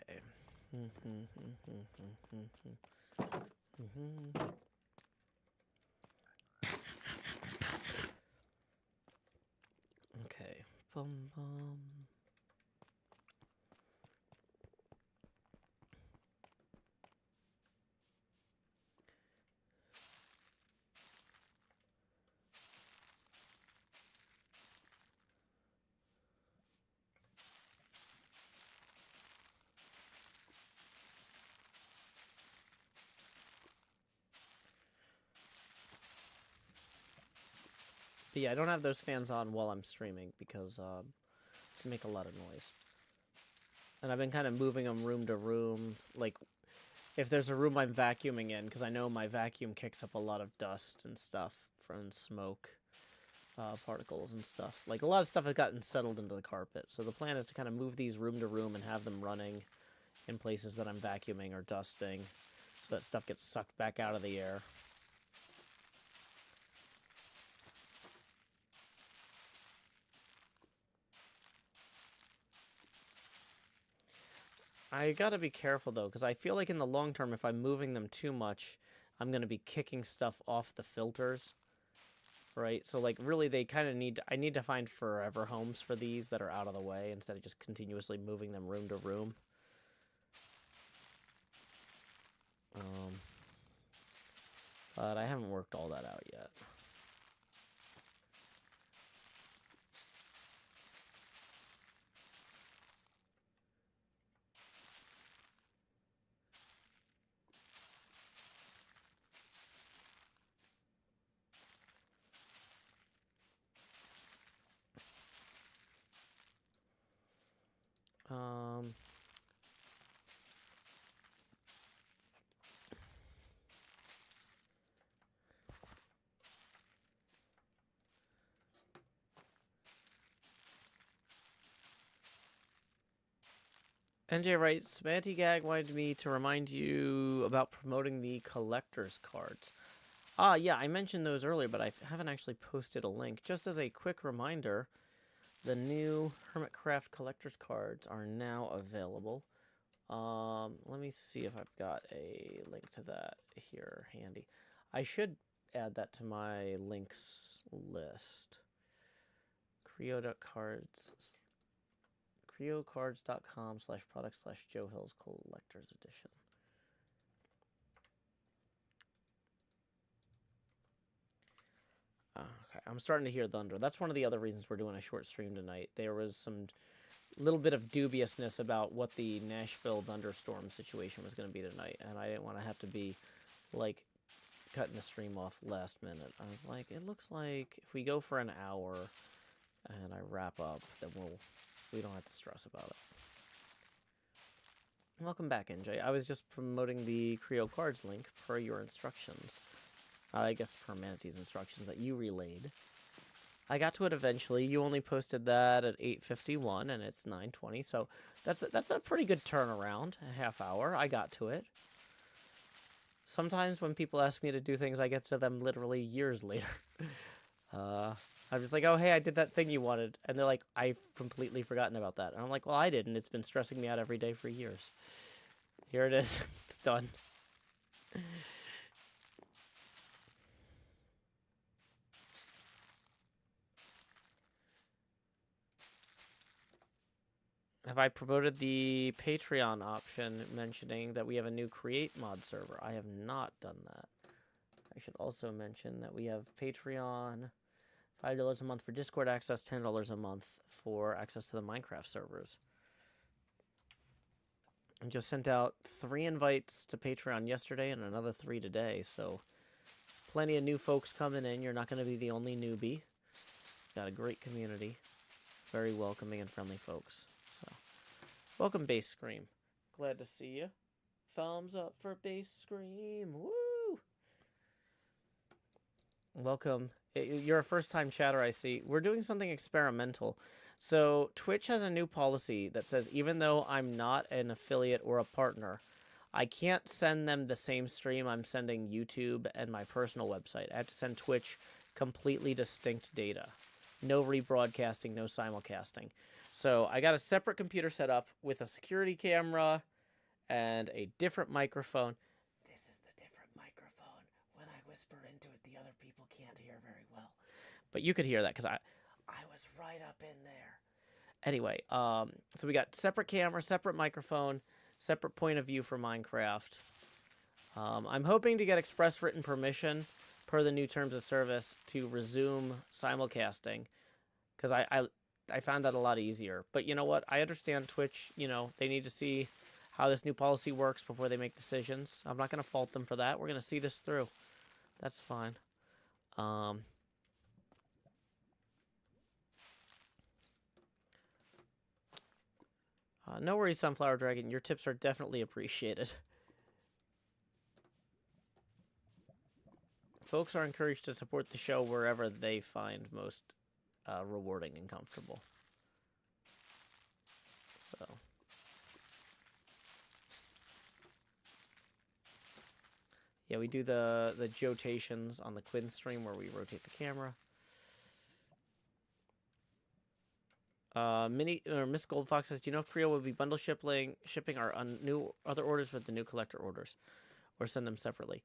Okay. Bum bum. But yeah, I don't have those fans on while I'm streaming because they make a lot of noise. And I've been kind of moving them room to room. Like, if there's a room I'm vacuuming in, because I know my vacuum kicks up a lot of dust and stuff from smoke particles and stuff. Like, a lot of stuff has gotten settled into the carpet. So the plan is to kind of move these room to room and have them running in places that I'm vacuuming or dusting, so that stuff gets sucked back out of the air. I gotta be careful, though, because I feel like in the long term, if I'm moving them too much, I'm gonna be kicking stuff off the filters, right? So, like, really, they kind of I need to find forever homes for these that are out of the way instead of just continuously moving them room to room. But I haven't worked all that out yet. NJ writes, Smantygag wanted me to remind you about promoting the collector's cards. Yeah, I mentioned those earlier, but I haven't actually posted a link. Just as a quick reminder, the new HermitCraft collector's cards are now available. Let me see if I've got a link to that here handy. I should add that to my links list. creocards.com/product/Joe Hill's Collector's Edition. Okay, I'm starting to hear thunder. That's one of the other reasons we're doing a short stream tonight. There was some little bit of dubiousness about what the Nashville thunderstorm situation was going to be tonight, and I didn't want to have to be, like, cutting the stream off last minute. I was like, it looks like if we go for an hour and I wrap up, then we don't have to stress about it. Welcome back, NJ. I was just promoting the Creo cards link per your instructions. I guess per Manatee's instructions that you relayed. I got to it eventually. You only posted that at 8:51, and it's 9:20, so that's a pretty good turnaround, a half hour. I got to it. Sometimes when people ask me to do things, I get to them literally years later. I'm just like, oh, hey, I did that thing you wanted. And they're like, I've completely forgotten about that. And I'm like, well, I didn't. It's been stressing me out every day for years. Here it is. It's done. Have I promoted the Patreon option mentioning that we have a new Create mod server? I have not done that. I should also mention that we have Patreon, $5 a month for Discord access, $10 a month for access to the Minecraft servers. I just sent out 3 invites to Patreon yesterday and another 3 today, so plenty of new folks coming in. You're not going to be the only newbie. Got a great community. Very welcoming and friendly folks. So, welcome, Bass Scream. Glad to see you. Thumbs up for Bass Scream. Woo! Welcome. You're a first-time chatter, I see. We're doing something experimental. So, Twitch has a new policy that says even though I'm not an affiliate or a partner, I can't send them the same stream I'm sending YouTube and my personal website. I have to send Twitch completely distinct data. No rebroadcasting, no simulcasting. So I got a separate computer set up with a security camera and a different microphone. This is the different microphone. When I whisper into it, the other people can't hear very well. But you could hear that because I was right up in there. Anyway, so we got separate camera, separate microphone, separate point of view for Minecraft. I'm hoping to get express written permission per the new terms of service to resume simulcasting because I found that a lot easier. But you know what? I understand Twitch, you know, they need to see how this new policy works before they make decisions. I'm not going to fault them for that. We're going to see this through. That's fine. No worries, Sunflower Dragon. Your tips are definitely appreciated. Folks are encouraged to support the show wherever they find most rewarding and comfortable. So, yeah, we do the jotations on the Quinn stream where we rotate the camera. Miss Goldfox says, do you know if Creo will be bundle shipping our new other orders with the new collector orders, or send them separately?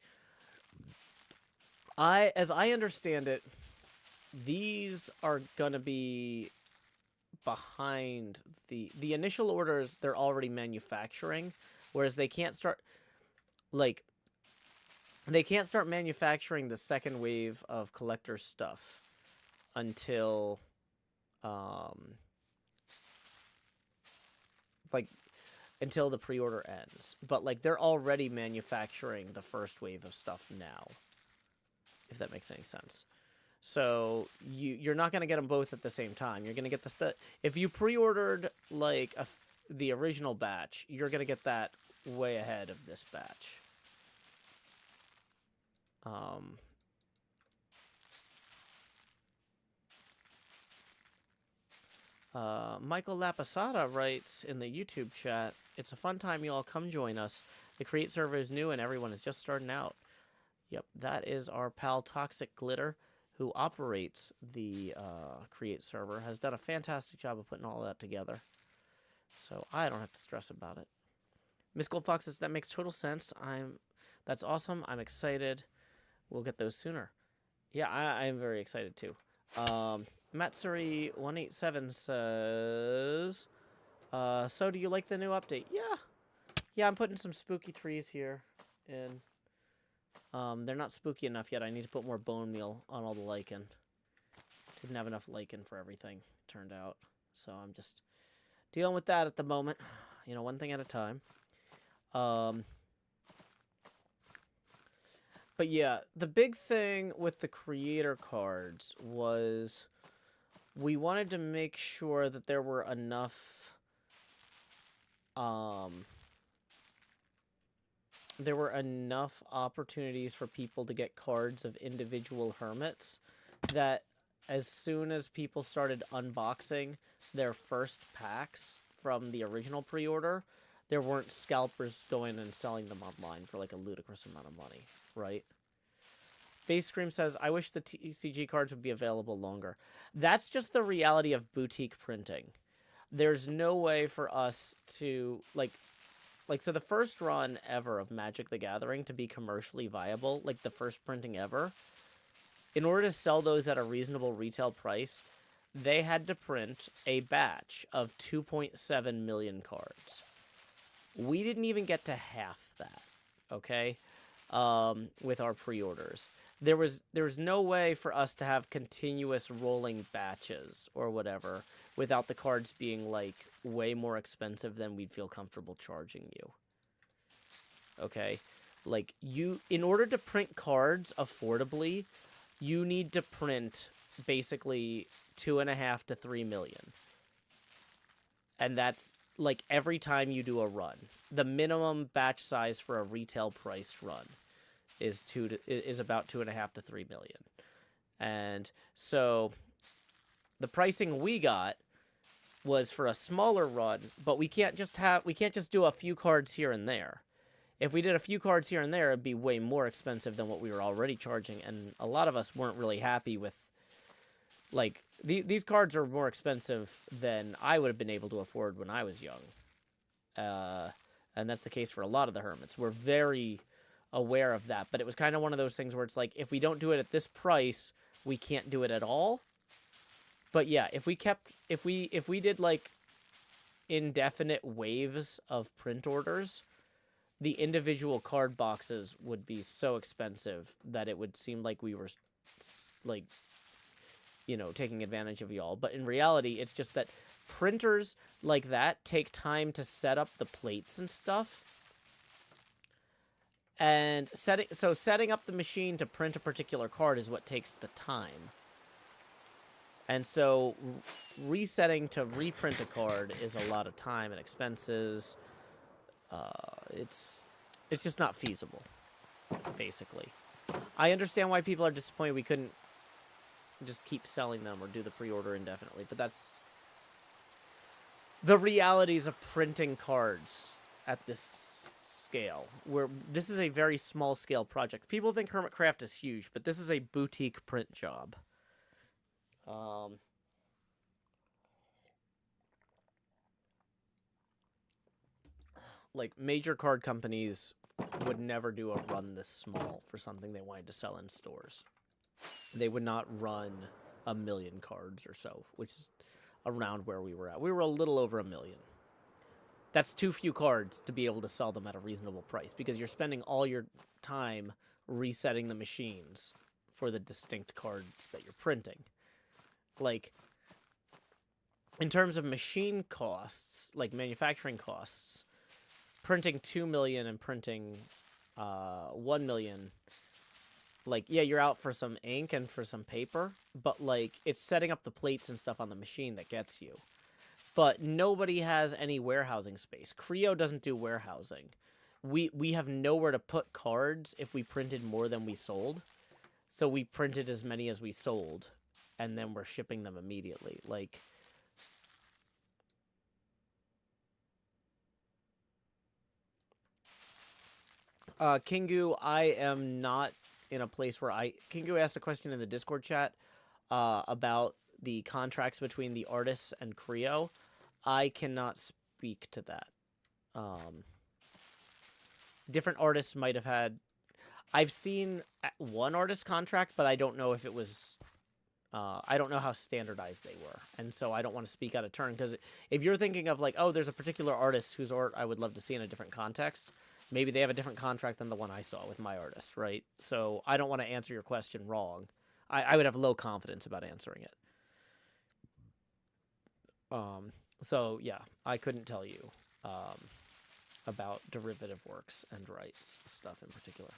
As I understand it, these are gonna be behind the initial orders. They're already manufacturing, whereas they can't start manufacturing the second wave of collector stuff until until the pre-order ends. But like they're already manufacturing the first wave of stuff now, if that makes any sense. So you're not going to get them both at the same time. You're going to get the stuff. If you pre-ordered like the original batch, you're going to get that way ahead of this batch. Michael Lapasada writes in the YouTube chat, it's a fun time, you all come join us. The Create server is new and everyone is just starting out. Yep, that is our pal Toxic Glitter, who operates the Create server, has done a fantastic job of putting all that together. So I don't have to stress about it. Miss Goldfox says, that makes total sense. That's awesome. I'm excited. We'll get those sooner. Yeah, I am very excited too. Matsuri187 says, so do you like the new update? Yeah, I'm putting some spooky trees here in. They're not spooky enough yet. I need to put more bone meal on all the lichen. Didn't have enough lichen for everything, turned out. So I'm just dealing with that at the moment. You know, one thing at a time. But yeah, the big thing with the creator cards was we wanted to make sure that there were enough opportunities for people to get cards of individual hermits that as soon as people started unboxing their first packs from the original pre-order, there weren't scalpers going and selling them online for like a ludicrous amount of money, right? Base Scream says, I wish the TCG cards would be available longer. That's just the reality of boutique printing. There's no way for us to, so the first run ever of Magic the Gathering to be commercially viable, like the first printing ever, in order to sell those at a reasonable retail price, they had to print a batch of 2.7 million cards. We didn't even get to half that, okay, with our pre-orders. There was no way for us to have continuous rolling batches or whatever without the cards being, like, way more expensive than we'd feel comfortable charging you. Okay? Like, in order to print cards affordably, you need to print basically 2.5 to 3 million. And that's, like, every time you do a run. The minimum batch size for a retail priced run is about 2.5 to 3 million. And so the pricing we got was for a smaller run, but we can't just do a few cards here and there. If we did a few cards here and there, it'd be way more expensive than what we were already charging, and a lot of us weren't really happy with, like, these cards are more expensive than I would have been able to afford when I was young. And that's the case for a lot of the hermits. We're very aware of that, but it was kind of one of those things where it's like, if we don't do it at this price, we can't do it at all. But yeah, if we did like indefinite waves of print orders, the individual card boxes would be so expensive that it would seem like we were, like, you know, taking advantage of y'all. But in reality, it's just that printers like that take time to set up the plates and stuff. And setting up the machine to print a particular card is what takes the time. And so resetting to reprint a card is a lot of time and expenses. It's just not feasible, basically. I understand why people are disappointed we couldn't just keep selling them or do the pre-order indefinitely, but that's the realities of printing cards at this scale, where this is a very small scale project. People think HermitCraft is huge, but this is a boutique print job. Like, major card companies would never do a run this small for something they wanted to sell in stores. They would not run 1 million cards or so, which is around where we were at. We were a little over 1 million. That's too few cards to be able to sell them at a reasonable price, because you're spending all your time resetting the machines for the distinct cards that you're printing. Like, in terms of machine costs, like manufacturing costs, printing 2 million and printing 1 million, like, yeah, you're out for some ink and for some paper, but, like, it's setting up the plates and stuff on the machine that gets you. But nobody has any warehousing space. Creo doesn't do warehousing. We have nowhere to put cards if we printed more than we sold. So we printed as many as we sold, and then we're shipping them immediately. Like, Kingu, I am not in a place where Kingu asked a question in the Discord chat about the contracts between the artists and Creo. I cannot speak to that. Different artists might have had... I've seen one artist contract, but I don't know if it was... I don't know how standardized they were. And so I don't want to speak out of turn, because if you're thinking of, like, oh, there's a particular artist whose art I would love to see in a different context, maybe they have a different contract than the one I saw with my artist, right? So I don't want to answer your question wrong. I would have low confidence about answering it. So yeah, I couldn't tell you about derivative works and rights stuff in particular.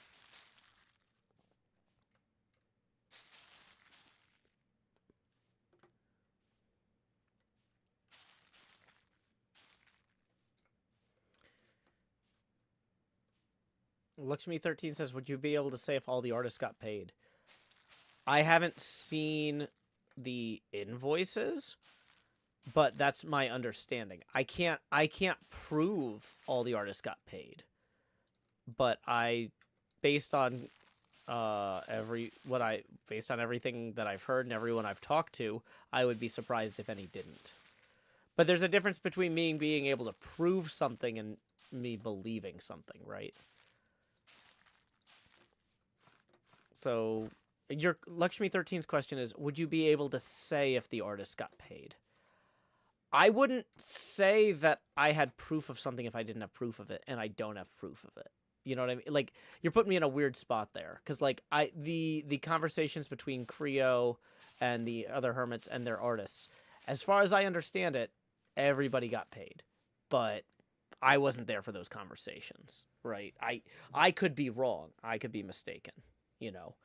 Lakshmi13 says, would you be able to say if all the artists got paid? I haven't seen the invoices, but that's my understanding. I can't prove all the artists got paid, but based on everything that I've heard and everyone I've talked to, I would be surprised if any didn't. But there's a difference between me being able to prove something and me believing something, right? So your Lakshmi13's question is, would you be able to say if the artist got paid? I wouldn't say that I had proof of something if I didn't have proof of it, and I don't have proof of it. You know what I mean? Like, you're putting me in a weird spot there, because like the conversations between Creo and the other hermits and their artists, as far as I understand it, everybody got paid, but I wasn't there for those conversations, right? I could be wrong. I could be mistaken. You know,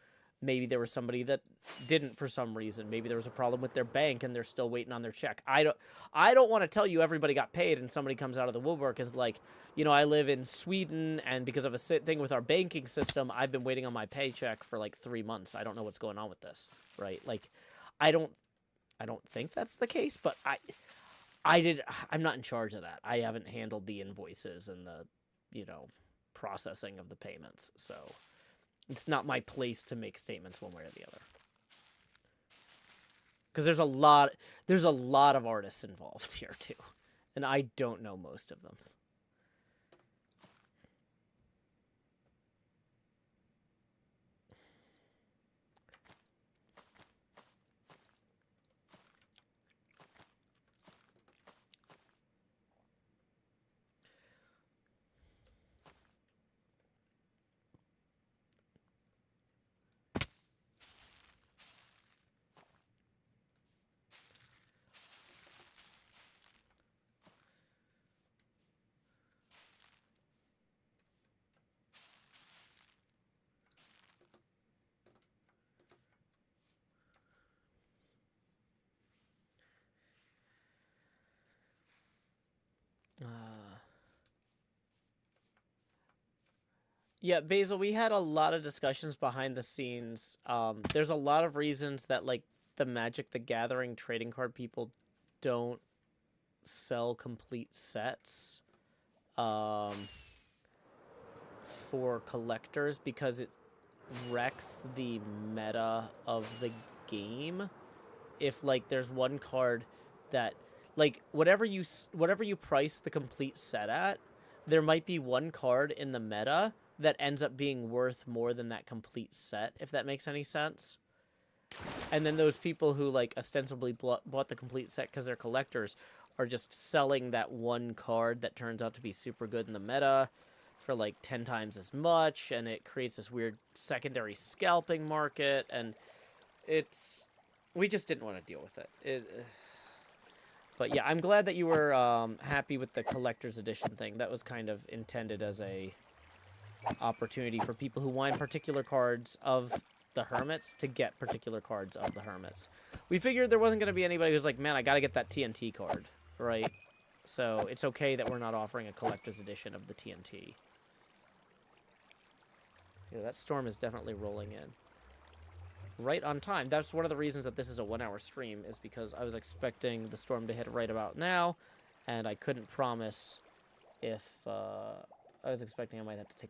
maybe there was somebody that didn't for some reason. Maybe there was a problem with their bank and they're still waiting on their check. I don't want to tell you everybody got paid and somebody comes out of the woodwork and is like, you know, I live in Sweden and because of a thing with our banking system, I've been waiting on my paycheck for like 3 months. I don't know what's going on with this, right? Like, I don't think that's the case, but I'm not in charge of that. I haven't handled the invoices and the, you know, processing of the payments, so it's not my place to make statements one way or the other. Because there's a lot of artists involved here too, and I don't know most of them. Yeah, Basil, we had a lot of discussions behind the scenes. There's a lot of reasons that, like, the Magic the Gathering trading card people don't sell complete sets for collectors because it wrecks the meta of the game. If, like, there's one card that, like, whatever you price the complete set at, there might be one card in the meta that ends up being worth more than that complete set, if that makes any sense. And then those people who, like, ostensibly bought the complete set because they're collectors are just selling that one card that turns out to be super good in the meta for, like, 10 times as much, and it creates this weird secondary scalping market, and we just didn't want to deal with it. But yeah, I'm glad that you were happy with the collector's edition thing. That was kind of intended as a opportunity for people who want particular cards of the hermits to get particular cards of the hermits. We figured there wasn't going to be anybody who's like, man, I got to get that TNT card, right? So it's okay that we're not offering a collector's edition of the TNT. Yeah, that storm is definitely rolling in. Right on time. That's one of the reasons that this is a 1-hour stream, is because I was expecting the storm to hit right about now, and I couldn't promise if I was expecting I might have to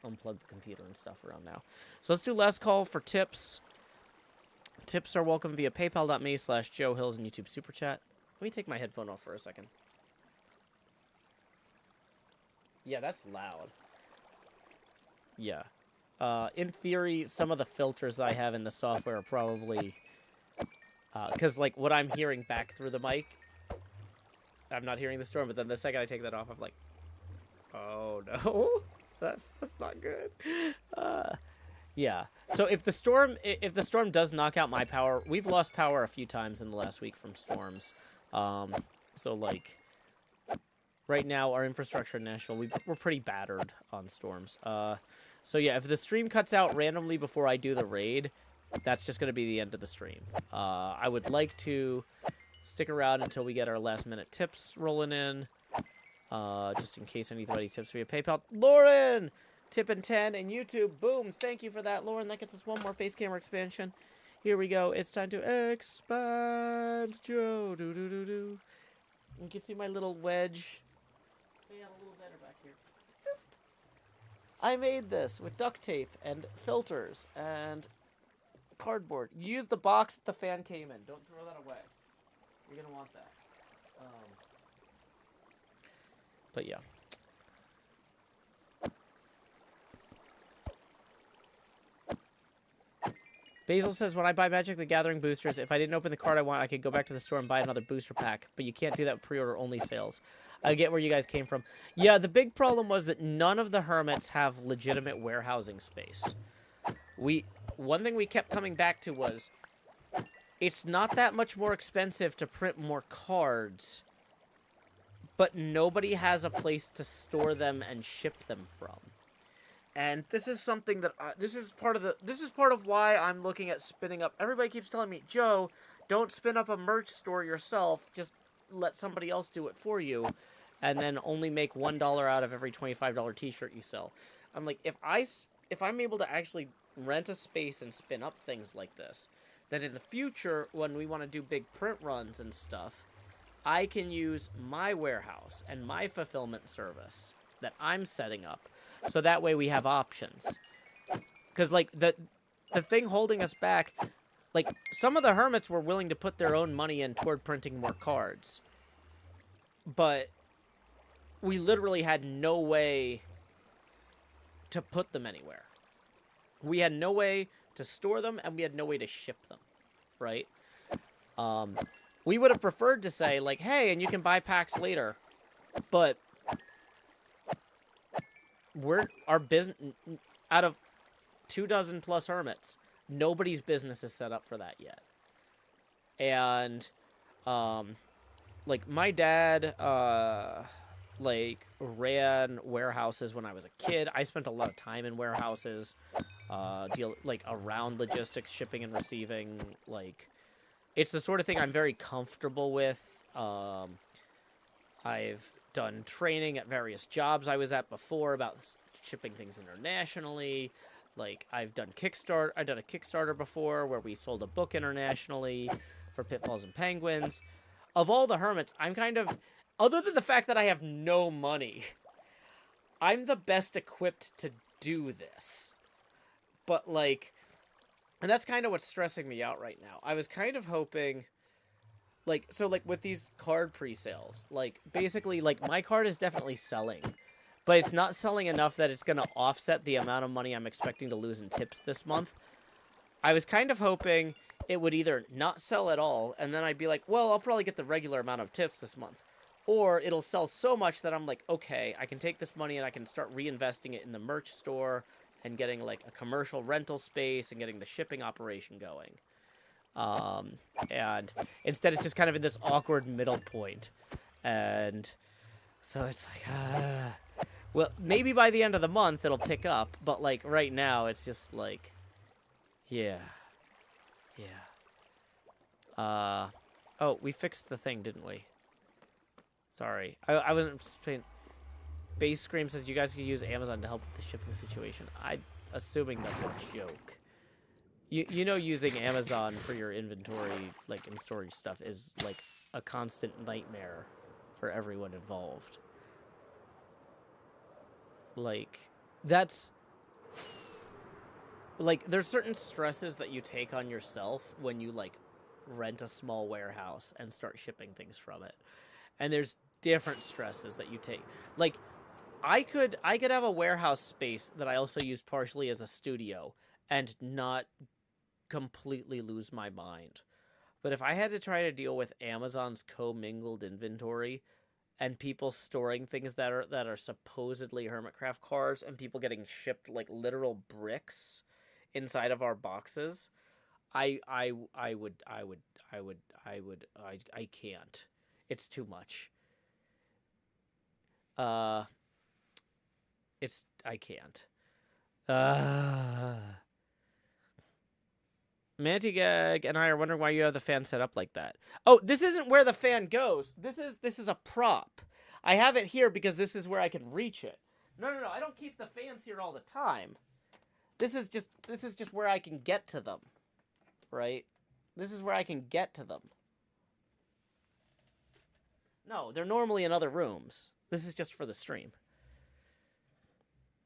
unplug the computer and stuff around now. So let's do last call for tips. Tips are welcome via paypal.me/Joe Hills and YouTube Super Chat. Let me take my headphone off for a second. Yeah, that's loud. Yeah. In theory, some of the filters that I have in the software are probably... because, like, what I'm hearing back through the mic, I'm not hearing the storm, but then the second I take that off, I'm like, oh, no. That's not good. Yeah. So if the storm does knock out my power, we've lost power a few times in the last week from storms. So, like, right now, our infrastructure in Nashville, we're pretty battered on storms. So yeah, if the stream cuts out randomly before I do the raid, that's just going to be the end of the stream. I would like to stick around until we get our last-minute tips rolling in, just in case anybody tips via PayPal. Lauren! Tipping 10 and YouTube. Boom. Thank you for that, Lauren. That gets us one more face camera expansion. Here we go. It's time to expand, Joe. Do. You can see my little wedge. Fan a little better back here. I made this with duct tape and filters and cardboard. Use the box that the fan came in. Don't throw that away. You're going to want that. But yeah. Basil says, when I buy Magic the Gathering boosters, if I didn't open the card I want, I could go back to the store and buy another booster pack. But you can't do that with pre-order only sales. I get where you guys came from. Yeah, the big problem was that none of the hermits have legitimate warehousing space. One thing we kept coming back to was, it's not that much more expensive to print more cards, but nobody has a place to store them and ship them from. And this is something that this is part of why I'm looking at spinning up. Everybody keeps telling me, Joe, don't spin up a merch store yourself. Just let somebody else do it for you, and then only make $1 out of every $25 T-shirt you sell. I'm like, if I'm able to actually rent a space and spin up things like this, then in the future, when we want to do big print runs and stuff, I can use my warehouse and my fulfillment service that I'm setting up. So that way we have options. Because, like, the thing holding us back, like, some of the hermits were willing to put their own money in toward printing more cards. But we literally had no way to put them anywhere. We had no way to store them, and we had no way to ship them, right? We would have preferred to say, like, hey, and you can buy packs later. But our business, out of 24 plus hermits, nobody's business is set up for that yet. And like, my dad like ran warehouses when I was a kid. I spent a lot of time in warehouses, around logistics, shipping and receiving. Like, it's the sort of thing I'm very comfortable with. I've done training at various jobs I was at before about shipping things internationally. Like, I've done a Kickstarter before where we sold a book internationally for Pitfalls and Penguins. Of all the hermits, I'm kind of, other than the fact that I have no money, I'm the best equipped to do this. But, like, and that's kind of what's stressing me out right now. I was kind of hoping, like, so, like, with these card pre-sales, like, basically, like, my card is definitely selling, but it's not selling enough that it's going to offset the amount of money I'm expecting to lose in tips this month. I was kind of hoping it would either not sell at all, and then I'd be like, well, I'll probably get the regular amount of tips this month. Or it'll sell so much that I'm like, okay, I can take this money and I can start reinvesting it in the merch store and getting, like, a commercial rental space and getting the shipping operation going. And instead it's just kind of in this awkward middle point. And so it's like, well, maybe by the end of the month it'll pick up, but, like, right now it's just like, yeah. Oh, we fixed the thing, didn't we? Sorry. I wasn't saying. Base Scream says you guys can use Amazon to help with the shipping situation. I'm assuming that's a joke. You know, using Amazon for your inventory, like, and storage stuff is, like, a constant nightmare for everyone involved. Like, that's, like, there's certain stresses that you take on yourself when you, like, rent a small warehouse and start shipping things from it. And there's different stresses that you take. Like, I could have a warehouse space that I also use partially as a studio and not completely lose my mind. But if I had to try to deal with Amazon's commingled inventory and people storing things that are supposedly HermitCraft cards and people getting shipped, like, literal bricks inside of our boxes, I can't. It's too much. I can't. Mantigag and I are wondering why you have the fan set up like that. Oh, this isn't where the fan goes. This is a prop. I have it here because this is where I can reach it. No. I don't keep the fans here all the time. This is just where I can get to them. Right? This is where I can get to them. No, they're normally in other rooms. This is just for the stream.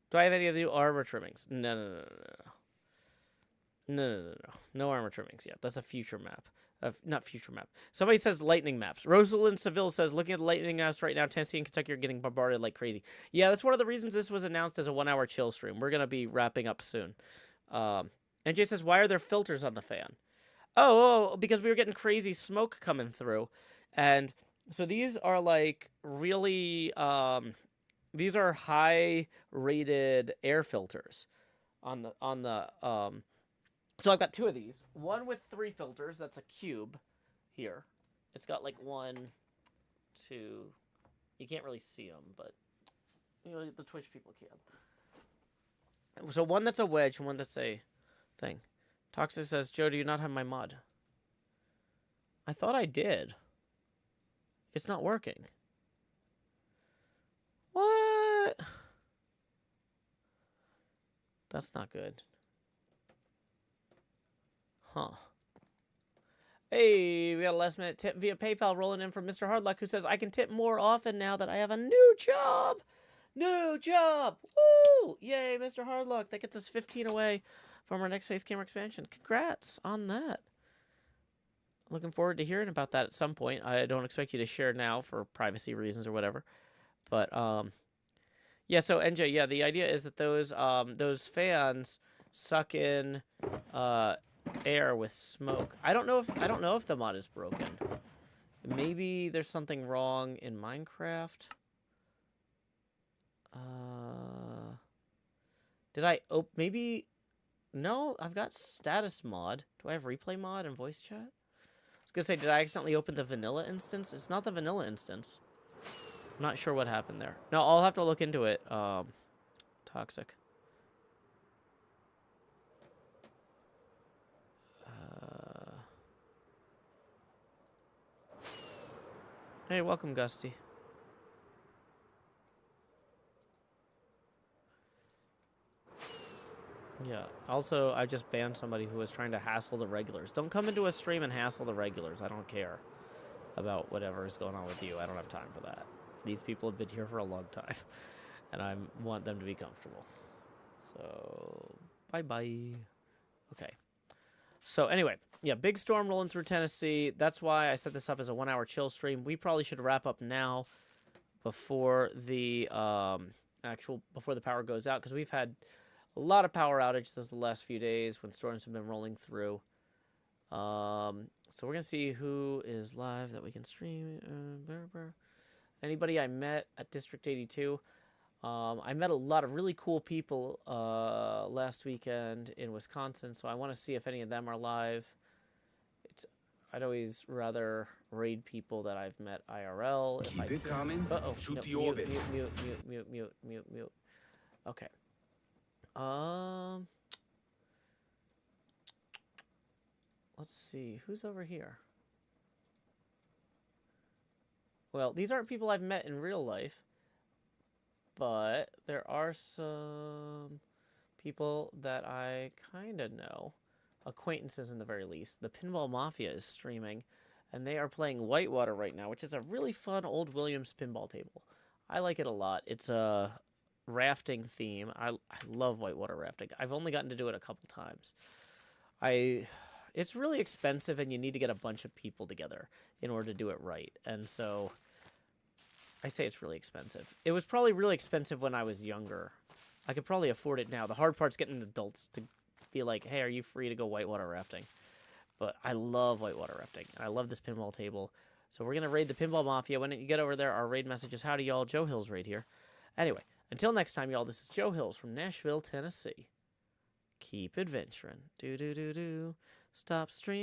Do I have any of the new armor trimmings? No. No armor trimmings yet. That's a future map. Not future map. Somebody says lightning maps. Rosalind Seville says, looking at the lightning maps right now, Tennessee and Kentucky are getting bombarded like crazy. Yeah, that's one of the reasons this was announced as a 1-hour chill stream. We're going to be wrapping up soon. NJ says, why are there filters on the fan? Oh, because we were getting crazy smoke coming through. And so these are like really, these are high rated air filters on the, so I've got 2 of these. One with 3 filters. That's a cube here. It's got like 1, 2. You can't really see them, but you know the Twitch people can. So one that's a wedge and one that's a thing. Toxic says, Joe, do you not have my mod? I thought I did. It's not working. What? That's not good. Huh. Hey, we got a last minute tip via PayPal rolling in from Mr. Hardluck, who says, I can tip more often now that I have a new job. New job. Woo! Yay, Mr. Hardluck. That gets us 15 away from our next face camera expansion. Congrats on that. Looking forward to hearing about that at some point. I don't expect you to share now for privacy reasons or whatever. But, yeah, so NJ, yeah, the idea is that those fans suck in, air with smoke. I don't know if the mod is broken. Maybe there's something wrong in Minecraft. Did I maybe no, I've got status mod. Do I have replay mod and voice chat? I was gonna say, did I accidentally open the vanilla instance? It's not the vanilla instance. I'm not sure what happened there. No, I'll have to look into it. Toxic. Hey, welcome, Gusty. Yeah. Also, I just banned somebody who was trying to hassle the regulars. Don't come into a stream and hassle the regulars. I don't care about whatever is going on with you. I don't have time for that. These people have been here for a long time, and I want them to be comfortable. So, bye-bye. Okay. So, anyway, yeah, big storm rolling through Tennessee. That's why I set this up as a 1-hour chill stream. We probably should wrap up now before the before the power goes out, because we've had a lot of power outage those the last few days when storms have been rolling through. So we're going to see who is live that we can stream. Anybody I met at District 82. I met a lot of really cool people last weekend in Wisconsin, so I want to see if any of them are live. I'd always rather raid people that I've met IRL. Keep it coming. Shoot no, the orbit. Mute. Okay. Let's see. Who's over here? Well, these aren't people I've met in real life, but there are some people that I kind of know. Acquaintances in the very least. The Pinball Mafia is streaming, and they are playing Whitewater right now, which is a really fun old Williams pinball table. I like it a lot. It's a rafting theme. I love whitewater rafting. I've only gotten to do it a couple times. It's really expensive, and you need to get a bunch of people together in order to do it right. And so I say it's really expensive. It was probably really expensive when I was younger. I could probably afford it now. The hard part's getting adults to be like, hey, are you free to go whitewater rafting? But I love whitewater rafting. I love this pinball table. So we're going to raid the Pinball Mafia. When you get over there, our raid message is, howdy, y'all. Joe Hills right here. Anyway, until next time, y'all, this is Joe Hills from Nashville, Tennessee. Keep adventuring. Do. Stop streaming.